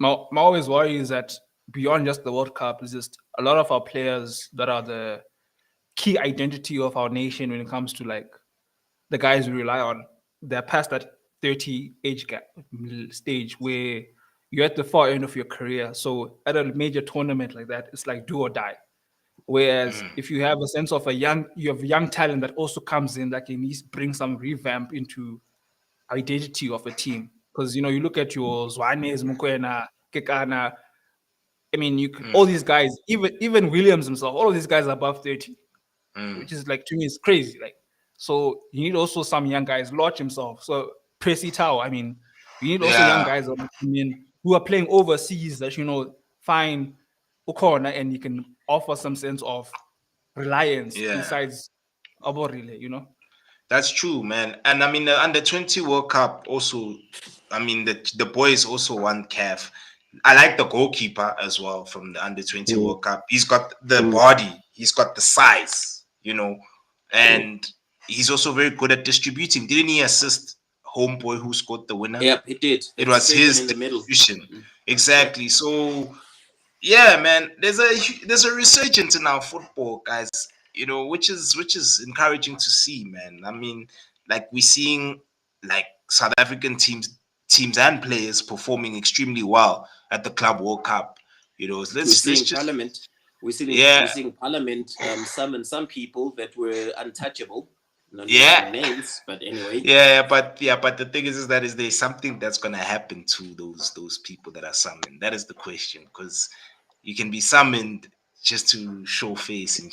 My always worry is that beyond just the World Cup, is just a lot of our players that are the key identity of our nation when it comes to like the guys we rely on. They're past that 30 age gap stage where you're at the far end of your career. So at a major tournament like that, it's like do or die. Whereas if you have a sense of you have young talent that also comes in that can bring some revamp into identity of a team. Because you look at your Zwanes, Mukwena, Kekana. I mean, all these guys, even Williams himself, all of these guys are above 30, which is like to me is crazy. Like, so you need also some young guys, Lodge himself. So Percy Tau. I mean, you need also young Yeah, guys that come in who are playing overseas that find Ukona and you can offer some sense of reliance yeah. besides Aborile. That's true, man. And I mean, the under 20 World Cup also. I mean, the boys also won CAF. I like the goalkeeper as well from the under 20 Mm, World Cup. He's got the mm, body. He's got the size. mm. And he's also very good at distributing. Didn't he assist homeboy who scored the winner? Yep, it did. It That's the was third one his in the middle. distribution. Yep. Exactly. So yeah, man, there's a resurgence in our football, guys. Which is encouraging to see, man. I mean, like we're seeing like South African teams and players performing extremely well at the Club World Cup. We're Let's seeing just Parliament. We're yeah, seeing Parliament summon some people that were untouchable. Not mentioning yeah. names, but anyway. But the thing is that is there something that's gonna happen to those people that are summoned? That is the question, because you can be summoned just to show face and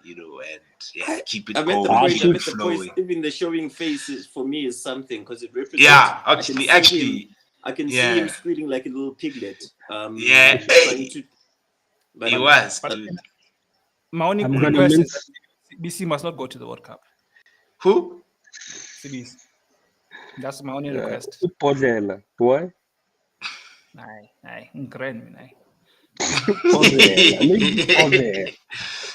and yeah, keep it I'm at the going, Ah, point. keep I'm shit. it at the point. flowing. Even the showing faces for me is something because it represents. Yeah, I can actually, see him. actually, I can see him yeah, squealing like a little piglet. yeah. Trying Hey, to. But he was, But dude. my only I'm gonna request is mince. that BC must not go to the World Cup. Who? CBs. That's my only Uh, request. Podela. Why? Aye, aye. Podela. Leave Podela.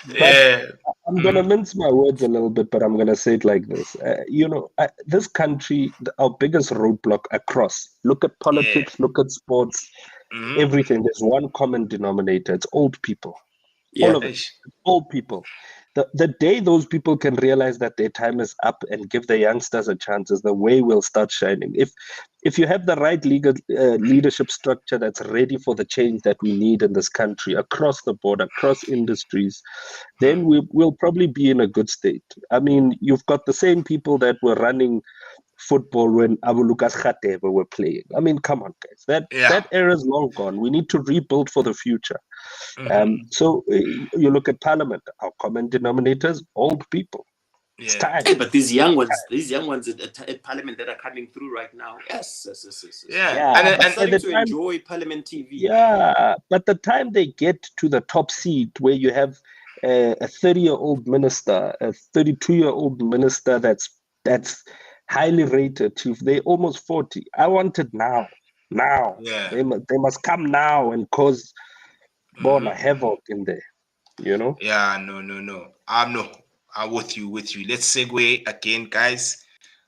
But Yeah. I'm gonna mince my words a little bit, but I'm gonna say it like this. This country, our biggest roadblock across. Look at Yeah. politics. Look at sports. Mm-hmm. Everything. There's one common denominator. It's old people. All yeah, of it. Old people. The day those people can realize that their time is up and give the youngsters a chance is the way we'll start shining. If you have the right leadership structure that's ready for the change that we need in this country across the board, across industries, then we'll probably be in a good state. I mean, you've got the same people that were running football when Abu Lucas Khatebe were playing. I mean, come on, guys. That Yeah. that era is long gone. We need to rebuild for the future. Mm-hmm. So you look at Parliament, our common denominators, old people. It's Yeah. time. hey, but these young ones at Parliament that are coming through right now. Yes. Yeah. Yeah, And I'm but and by starting the to time, enjoy Parliament TV. yeah, but the time they get to the top seat where you have a 30-year-old minister, a 32-year-old minister that's highly rated, chief, they're almost 40. I want it now. Now. yeah. They must come now and cause Mm-hmm. havoc in there, you know? Yeah. No. No. I'm with you. Let's segue again, guys.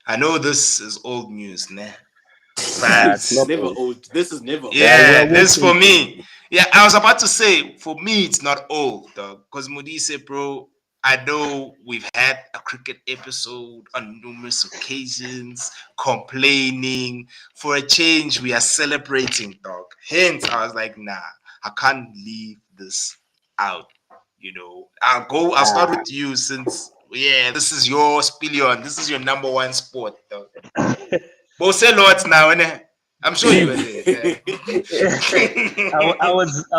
I know this is old news, nah. It's It's But not never old. old. This is never old. Yeah, yeah, we'll this for take me. it. Yeah, I was about to say, for me, it's not old, dog. Because Modise, bro, I know we've had a cricket episode on numerous occasions, complaining. For a change, we are celebrating, dog. Hence, I was like, nah, I can't leave this out. I'll start Ah. with you since, yeah, this is your spillion. This is your number one sport, dog. But say lots now, innit? I'm sure you Chief, were there. I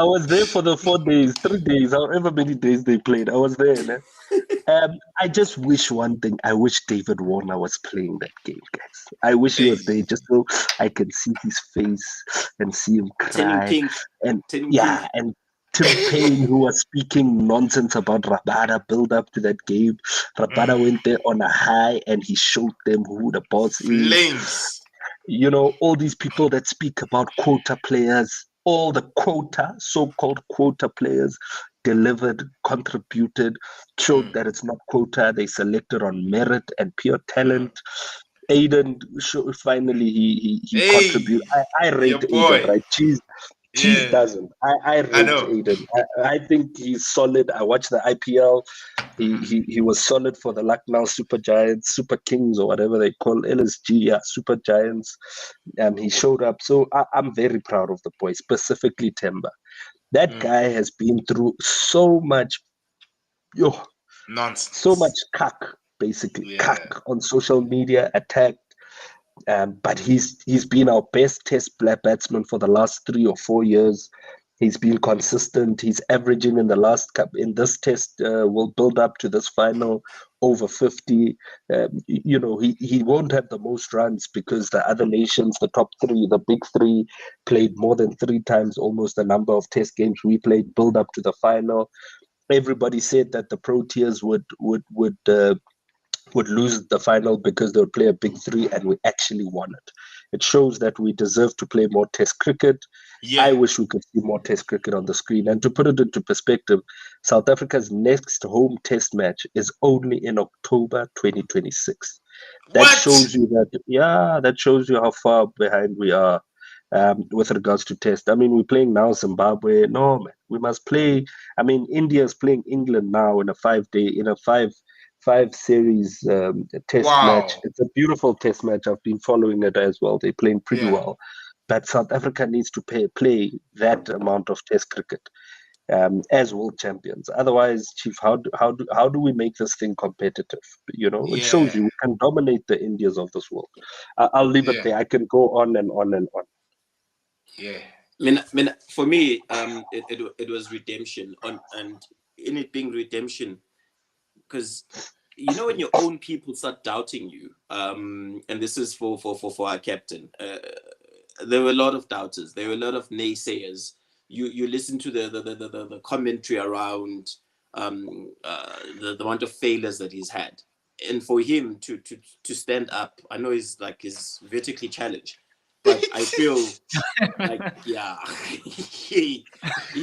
was there for the 4 days, 3 days, however many days they played. I was there. Ne? I just wish one thing. I wish David Warner was playing that game, guys. I wish he Hey. was there just so I can see his face and see him Turning cry. pink. And Turning yeah, pink. and Tim Payne, who was speaking nonsense about Rabada build up to that game. Rabada went there on a high and he showed them who the boss is. Flames. All these people that speak about quota players, all the so-called quota players delivered, contributed, showed that it's not quota. They selected on merit and pure talent. Aiden finally he Hey, contributed. I your rate Aiden, boy. right? Cheese Yeah, doesn't. I I rate know. Aiden. I think he's solid. I watched the IPL. He was solid for the Lucknow Super Giants, Super Kings, or whatever they call LSG. Yeah, Super Giants. He showed up. So I'm very proud of the boy, specifically Temba. That guy has been through so much yo, so much Nonsense. cuck, basically Yeah. cuck on social media, attacked. But he's been our best test batsman for the last 3 or 4 years. He's been consistent. He's averaging in the last cup in this test. Will build up to this final over 50. He won't have the most runs because the other nations, the top three, the big three, played more than 3 times almost the number of test games we played. Build up to the final. Everybody said that the Proteas would lose the final because they would play a big three, and we actually won it. It shows that we deserve to play more test cricket. I Yeah. wish we could see more test cricket on the screen. And to put it into perspective, South Africa's next home test match is only in October 2026. That What? shows you that shows you how far behind we are with regards to test. I mean, we're playing now Zimbabwe. No, man, we must play. I mean, India is playing England now in a 5-day, in a five series test match. Wow. It's a beautiful test match. I've been following it as well. They're playing pretty Yeah. well. But South Africa needs to play that amount of test cricket as world champions. Otherwise, Chief, how do we make this thing competitive? It shows Yeah. you we can dominate the Indias of this world. I'll leave it Yeah. there. I can go on and on and on. Yeah. For me, it was redemption and in it being redemption, because when your own people start doubting you, and this is for our captain. There were a lot of doubters. There were a lot of naysayers. You listen to the commentary around the amount of failures that he's had, and for him to stand up. I know he's vertically challenged, but I feel like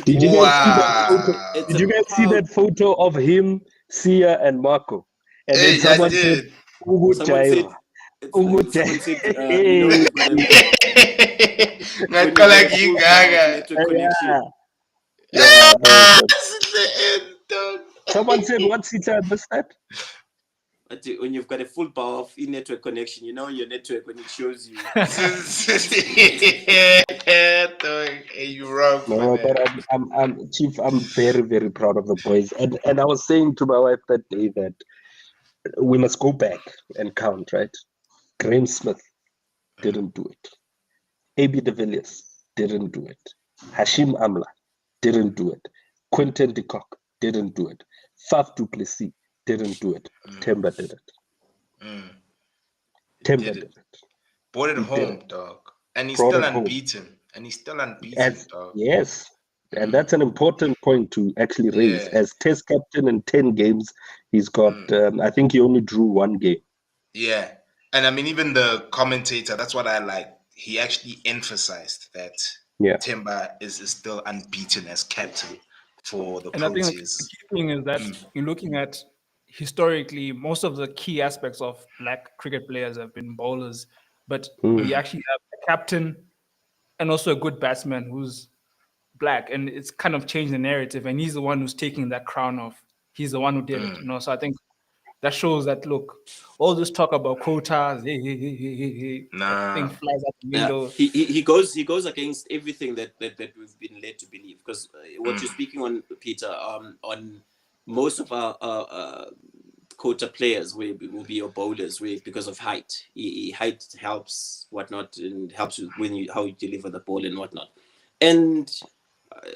Did you guys see that photo? Wow. Did you guys see that photo of him, Sia, and Marco? And then Hey, I someone said, did. Someone said, Ugu someone Jaiva. said, you've got Ngaqala a full ngingaga. network connection. Yeah, This is the end, dog. someone said, "What's it?" I missed that. But when you've got a full bar of in-network connection, your network when it shows you. Dog, hey, you wrong for No, but that. I'm Chief. I'm very, very proud of the boys. And I was saying to my wife that day that we must go back and count. Right, Graham Smith didn't do it. AB de Villiers didn't do it. Hashim Amla didn't do it. Quentin de Kock didn't do it. Faf du Plessis didn't do it. Temba did it. Temba did it. Brought it He did home, dog. And he's Brought still it home. unbeaten. And he's still unbeaten, dog. Yes, and that's an important point to actually raise. Yeah. As test captain in 10 games, he's got, I think he only drew 1 game. Yeah. And I mean, even the commentator, that's what I like. He actually emphasized that Temba is still unbeaten as captain for the And I think the Proteas. key thing is that you're looking at historically, most of the key aspects of black cricket players have been bowlers, but we actually have a captain and also a good batsman who's black, and it's kind of changed the narrative. And he's the one who's taking that crown off. He's the one who did it. So I think that shows that look, all this talk about quotas, that thing flies out the window. He goes against everything that we've been led to believe. Because what you're speaking on, Peter, on most of our quota players will be your bowlers because of height. Height helps whatnot, and helps you how you deliver the ball and whatnot. And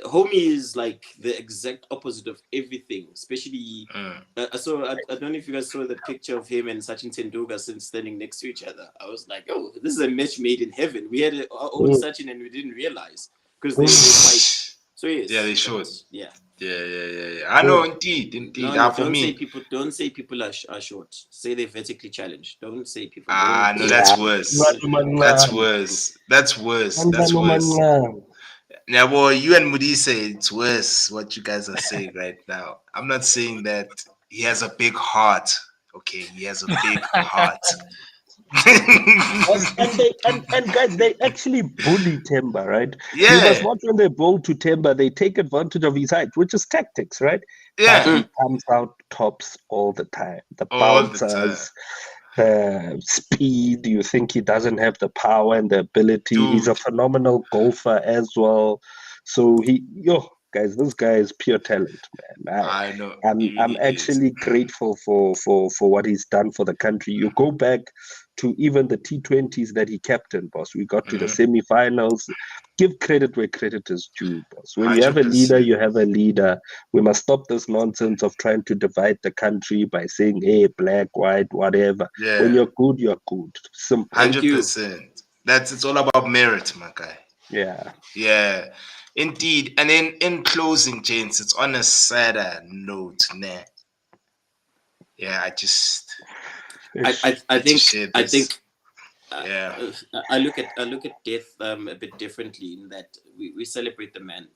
Homie is like the exact opposite of everything. Especially, I don't know if you guys saw the picture of him and Sachin Tendulkar standing next to each other. I was like, oh, this is a match made in heaven. We had our own Sachin and we didn't realize because they were quite. So yes, yeah, they should. Yeah. Yeah. I know, indeed. No, for me, don't say people are short. Say they're vertically challenged. Don't say people. no, that's worse. That's worse. That's worse. Now, well, you and Moody say it's worse what you guys are saying right now. I'm not saying that he has a big heart. Okay, he has a big heart. and guys, they actually bully Temba, right? Yeah. You must watch when they bowl to Temba, they take advantage of his height, which is tactics, right? Yeah. But he comes out tops all the time. The bouncers, speed. You think he doesn't have the power and the ability. Dude. He's a phenomenal golfer as well. So guys, this guy is pure talent, man. I know I'm it I'm really is. actually grateful for what he's done for the country. You go back to even the T20s that he captained, boss. We got to the semi-finals. Give credit where credit is due, boss. When you have a leader, 100%. you have a leader. We must stop this nonsense of trying to divide the country by saying, hey, black, white, whatever. When Yeah, you're good, you're good. Simple. Thank you. 100%. It's all about merit, my guy. Yeah. Yeah, indeed. And then in closing, gents, it's on a sadder note, nah. Yeah, I had to think share I this. think uh, Yeah. I look at death a bit differently in that we celebrate the man.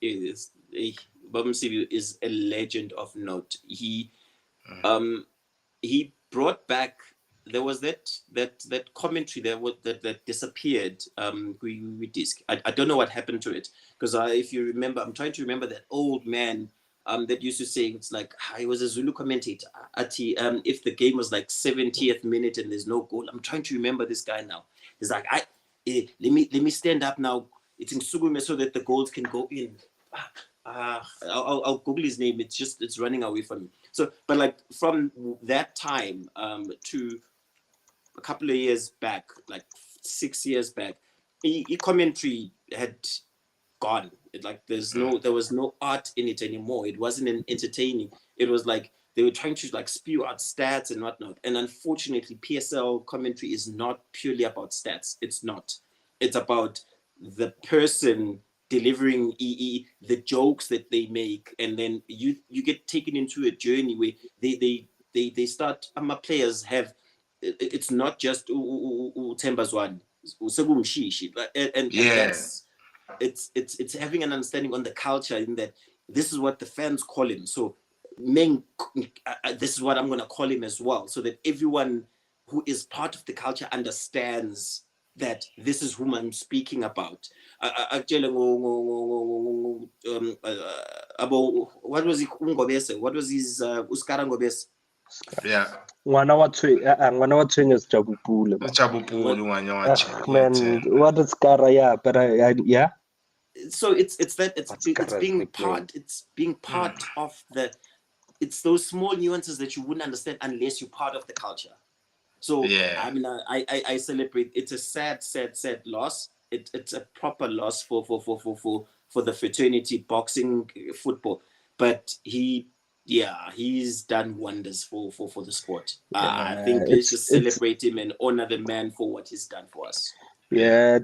Bob Msibi is a legend of note. Um he brought back, there was that commentary that disappeared we disc. I don't know what happened to it, because if you remember, I'm trying to remember that old man that used to say, it's like, he was a Zulu commentator at if the game was like 70th minute and there's no goal. I'm trying to remember this guy now. He's like, let me stand up now, it's in Sugume, so that the goals can go in. I'll Google his name. It's running away from me. So, but like from that time to a couple of years back, like 6 years back, commentary had gone. There was no art in it anymore. It wasn't entertaining. It was like they were trying to like spew out stats and whatnot. And unfortunately, PSL commentary is not purely about stats. It's not. It's about the person delivering the jokes that they make, and then you get taken into a journey where they start. My players have. It's not just Tembazwan, and Yeah. that's it's having an understanding on the culture, in that this is what the fans call him. So Meng, this is what I'm going to call him as well, so that everyone who is part of the culture understands that this is whom I'm speaking about. What was he? What was his Uskara Ngobese? Yeah. Ngwana wa Tshweng is Jabupule, man. Uchabupulu Man, what is Kara? Yeah, but yeah. So it's that it's What's being Kara's nickname? part of the. It's those small nuances that you wouldn't understand unless you're part of the culture. So Yeah. I mean, I celebrate. It's a sad loss. It's a proper loss for the fraternity, boxing, football. But he's done wonders for the sport. I think let's just It's celebrate him and honor the man for what he's done for us. Yeah,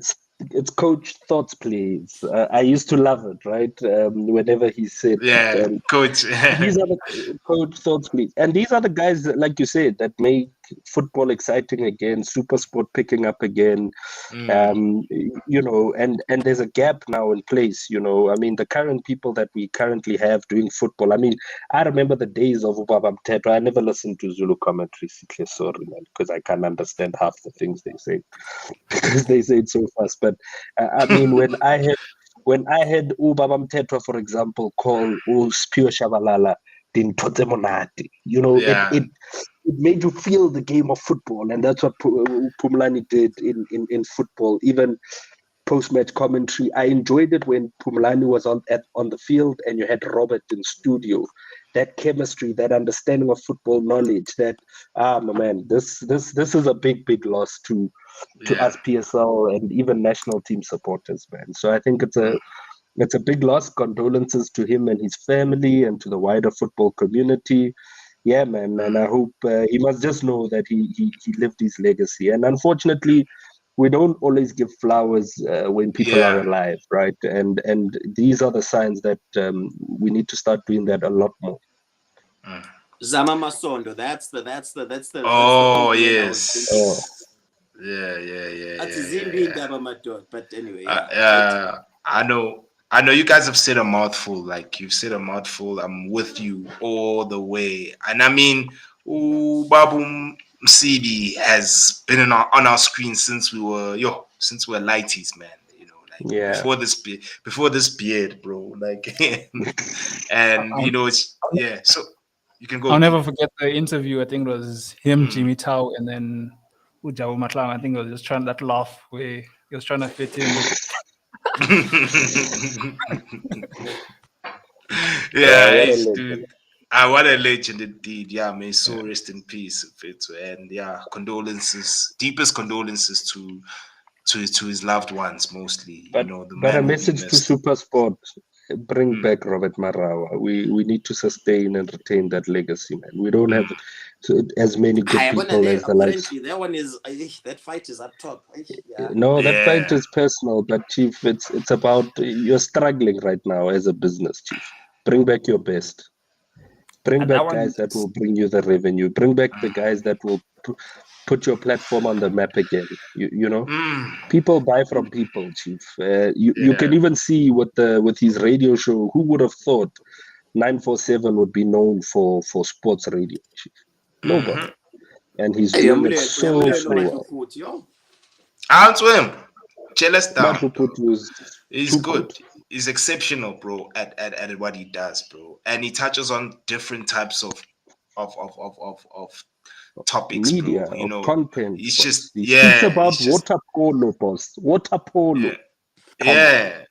it's Coach Thoughts, please. I used to love it, right? Whenever he said, Yeah, coach. these are the Coach Thoughts, please. And these are the guys, like you said, that make football exciting again, super sport picking up again. And there's a gap now in place. I mean, the current people that we currently have doing football. I mean, I remember the days of Ubaba Mteto. I never listened to Zulu commentary, sorry, man, because I can't understand half the things they say because they say it so fast. But I mean, when I had Ubaba Mteto, for example, call Spio Shabalala Dintotse Monate, Yeah. it made you feel the game of football, and that's what Pumlani did in football. Even post-match commentary, I enjoyed it when Pumlani was on the field and you had Robert in studio. That chemistry, that understanding of football knowledge, man, this is a big loss to us PSL and even national team supporters, man. So I think it's a big loss. Condolences to him and his family and to the wider football community. Yeah, man, and I hope he must just know that he lived his legacy. And unfortunately, we don't always give flowers when people are Yeah. alive, right? And these are the signs that we need to start doing that a lot more. Zama Masondo, that's the Oh, old man I was thinking Oh, of. yes. Yeah. That's Zimbi Ndaba Madod, but anyway, I know you guys have said a mouthful. Like you've said a mouthful. I'm with you all the way. And I mean, Babu Msibi has been on our screen since we were lighties, man. Like yeah. before this beard, bro. Like, and So you can go. I'll King. never forget the interview. I think it was him, Jimmy Tao, and then Ujabu Matlang. I think it was just trying that laugh where he was trying to fit in with. Yeah, what a it's, legend. dude. Ah, what a legend indeed. Yeah, may his soul rest in peace, Fethu. And yeah, condolences, deepest condolences to his loved ones, mostly. You But know, the but a man will be message to missed. SuperSport: bring Mm. back Robert Marawa. We need to sustain and retain that legacy, man. We don't have as many good I wanna people there as the likes. apparently that one is that fight is up top. Yeah. No, that fight Yeah. is personal, but Chief, it's about you're struggling right now as a business, Chief. Bring back your best. Bring And that back one, guys that will bring you the revenue. Bring back the guys that will put your platform on the map again. You know, Mm. people buy from people, Chief. You Yeah. can even see with his radio show. Who would have thought 947 would be known for sports radio, Chief? Nobody. Mm-hmm. And he's Hey, doing it I'm so no well. foot, yo. Answer him. Jealous down, Matuput bro. was He's too good. good. He's exceptional, bro, at what he does, bro. And he touches on different types of topics, Media, bro. You of know, content, he's boss. just He speaks about he's just water polo, boss. Water polo. yeah, Come on. yeah.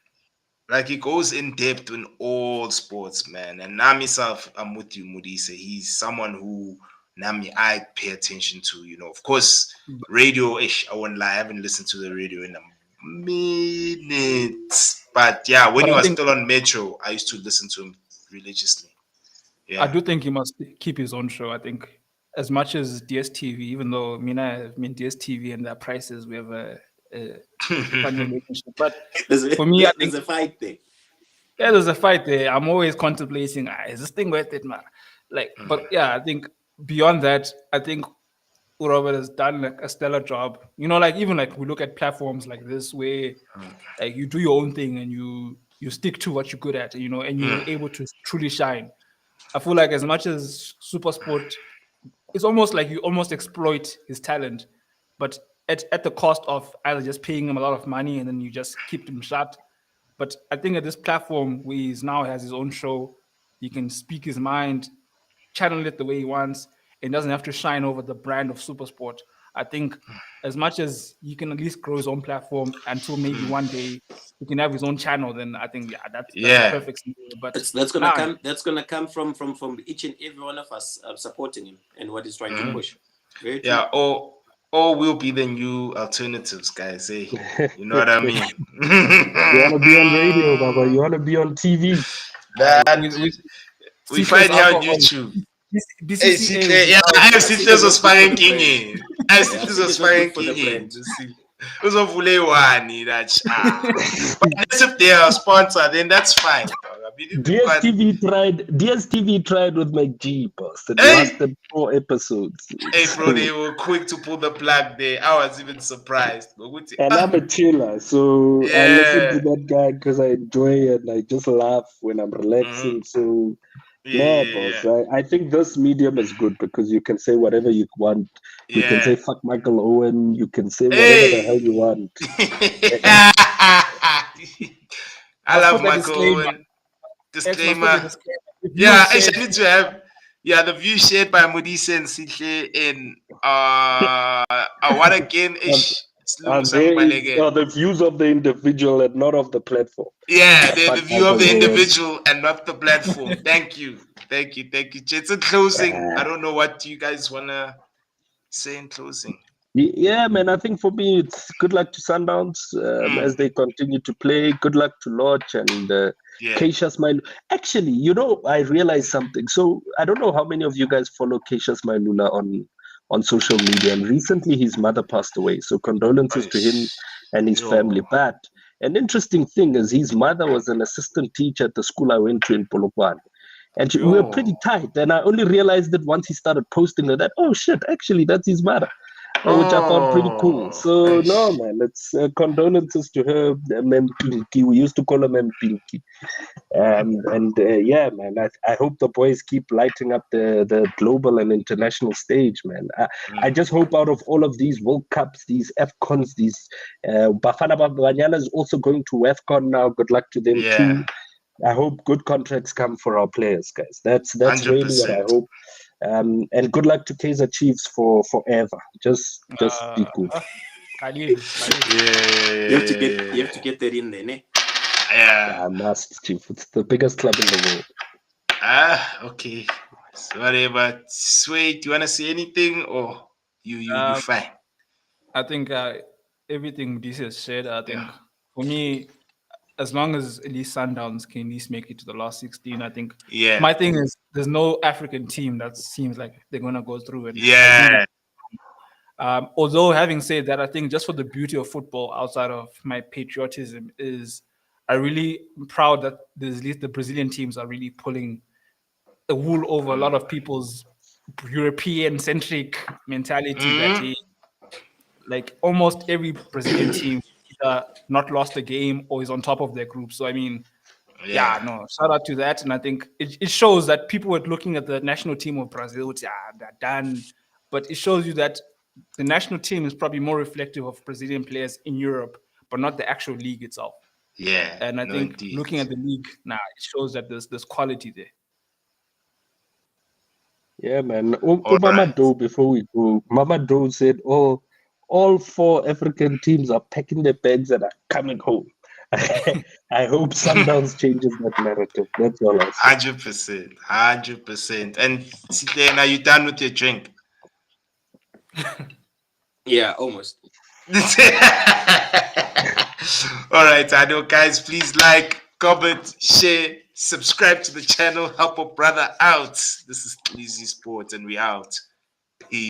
Like he goes in depth in all sports, man. And I myself, I'm with you, Mudise. He's someone who Nami I pay attention to. You know, of course, radio ish. I won't lie, I haven't listened to the radio in a minute. But yeah, when but he I was think still on Metro, I used to listen to him religiously. I Yeah. do think he must keep his own show. I think as much as DSTV, even though Mina, I mean DSTV and their prices, we have a funny relationship. But for me, I There's think a fight there. yeah, there's a fight there. I'm always contemplating, is this thing worth it, man? Like, but yeah, I think beyond that, I think Robert has done like a stellar job. You know, like even like we look at platforms like this where like you do your own thing and you stick to what you're good at, you know, and you're able to truly shine. I feel like as much as Super Sport, it's almost like you almost exploit his talent, but at the cost of either just paying him a lot of money and then you just keep him shut. But I think at this platform where he's now has his own show, he can speak his mind, channel it the way he wants, and doesn't have to shine over the brand of Supersport. I think as much as he can at least grow his own platform until maybe one day he can have his own channel, then I think yeah, that's a Yeah. perfect scenario. But That's gonna nah, come. That's gonna come from each and every one of us supporting him and what he's trying to push. Very true. Yeah. Or we'll be the new alternatives, guys. Hey, you know what I mean? You want to be on radio, Baba. You want to be on TV. That with we ceaseless find here on alcohol, YouTube. Hey, BCCA will Sitle, be yeah, out. I have Sitle Sitle's is not was good for firing the brand. king. I have Yeah, Sitle's Sitle was is not good firing for the king. brand. Uzovule one that but unless if they are a sponsor, then that's fine. Dog. I mean, DSTV tried with McG, boss. It hey, lasted 4 episodes. hey, bro, they So, were quick to pull the plug there. I was even surprised. But and I'm a chiller, so I listen to yeah, that guy because I enjoy it and I just laugh when I'm mhm, relaxing. So, no, boss. yeah, I think this medium is good because you can say whatever you want. You can yeah. say fuck Michael Owen. You can say whatever the hell Hey, you want. I Must love put that Michael disclaimer. Owen. X must put the Disclaimer. disclaimer. The Yeah, views I shared. need to have the view shared by Modise and Sihle in what again ish Are Sang Balege. are the views of the individual and not of the platform. Yeah, the Fuck view of Michael the Owen. individual and not the platform. Thank you. Thank you. Thank you. It's in closing. I don't know what you guys wanna say in closing. Yeah, man. I think for me, it's good luck to Sundowns as they continue to play. Good luck to Lodge and Yeah. Keisha Smile. Actually, I realized something. So I don't know how many of you guys follow Keisha Smailula on social media. And recently, his mother passed away. So condolences to him and his family. Yo. But an interesting thing is his mother was an assistant teacher at the school I went to in Polokwane. And we were pretty Yo. tight. And I only realized it once he started posting that, oh shit, actually, that's his mother, which I found pretty cool. Oh. So, no, man, it's condolences to her, Mem Pinky. We used to call her Mem Pinky. Yeah, man, I hope the boys keep lighting up the global and international stage, man. I just hope out of all of these World Cups, these AFCONs, these Bafana Banyana is also going to AFCON now. Good luck to them Yeah. too. I hope good contracts come for our players, guys. That's really what I 100%. hope. And good luck to Kaiser Chiefs for forever. Just be good. Khalil. Yeah. You have to get that in there, ne? Yeah. I must, Chief. It's the biggest club in the world. Okay. So whatever. Sweet. You wanna say anything or you Um, fine? I think everything DC has said. I Yeah. think for me, as long as at least Sundowns can at least make it to the last 16, I think Yeah. my thing is there's no African team that seems like they're gonna go through, and I think that. Yeah. Although having said that, I think just for the beauty of football, outside of my patriotism, is I really am proud that there's at least the Brazilian teams are really pulling the wool over a lot of people's European centric mentality that Mm. like almost every Brazilian team either not lost a game or is on top of their group. So I mean, yeah, Yeah. no, shout out to that. And I think it shows that people were looking at the national team of Brazil, yeah, they're done. But it shows you that the national team is probably more reflective of Brazilian players in Europe, but not the actual league itself. Yeah. And I No, think indeed. looking at the league now, it shows that there's quality there. Yeah, man. All Mama right. Do, before we go, Mama Do said, "Oh, all four African teams are packing their bags and are coming home." I hope Sundowns changes that narrative. That's all I'll say. 100%. 100%. And then are you done with your drink? Yeah, almost. All right, I know, guys. Please like, comment, share, subscribe to the channel. Help a brother out. This is Easy Sports, and we out. Peace.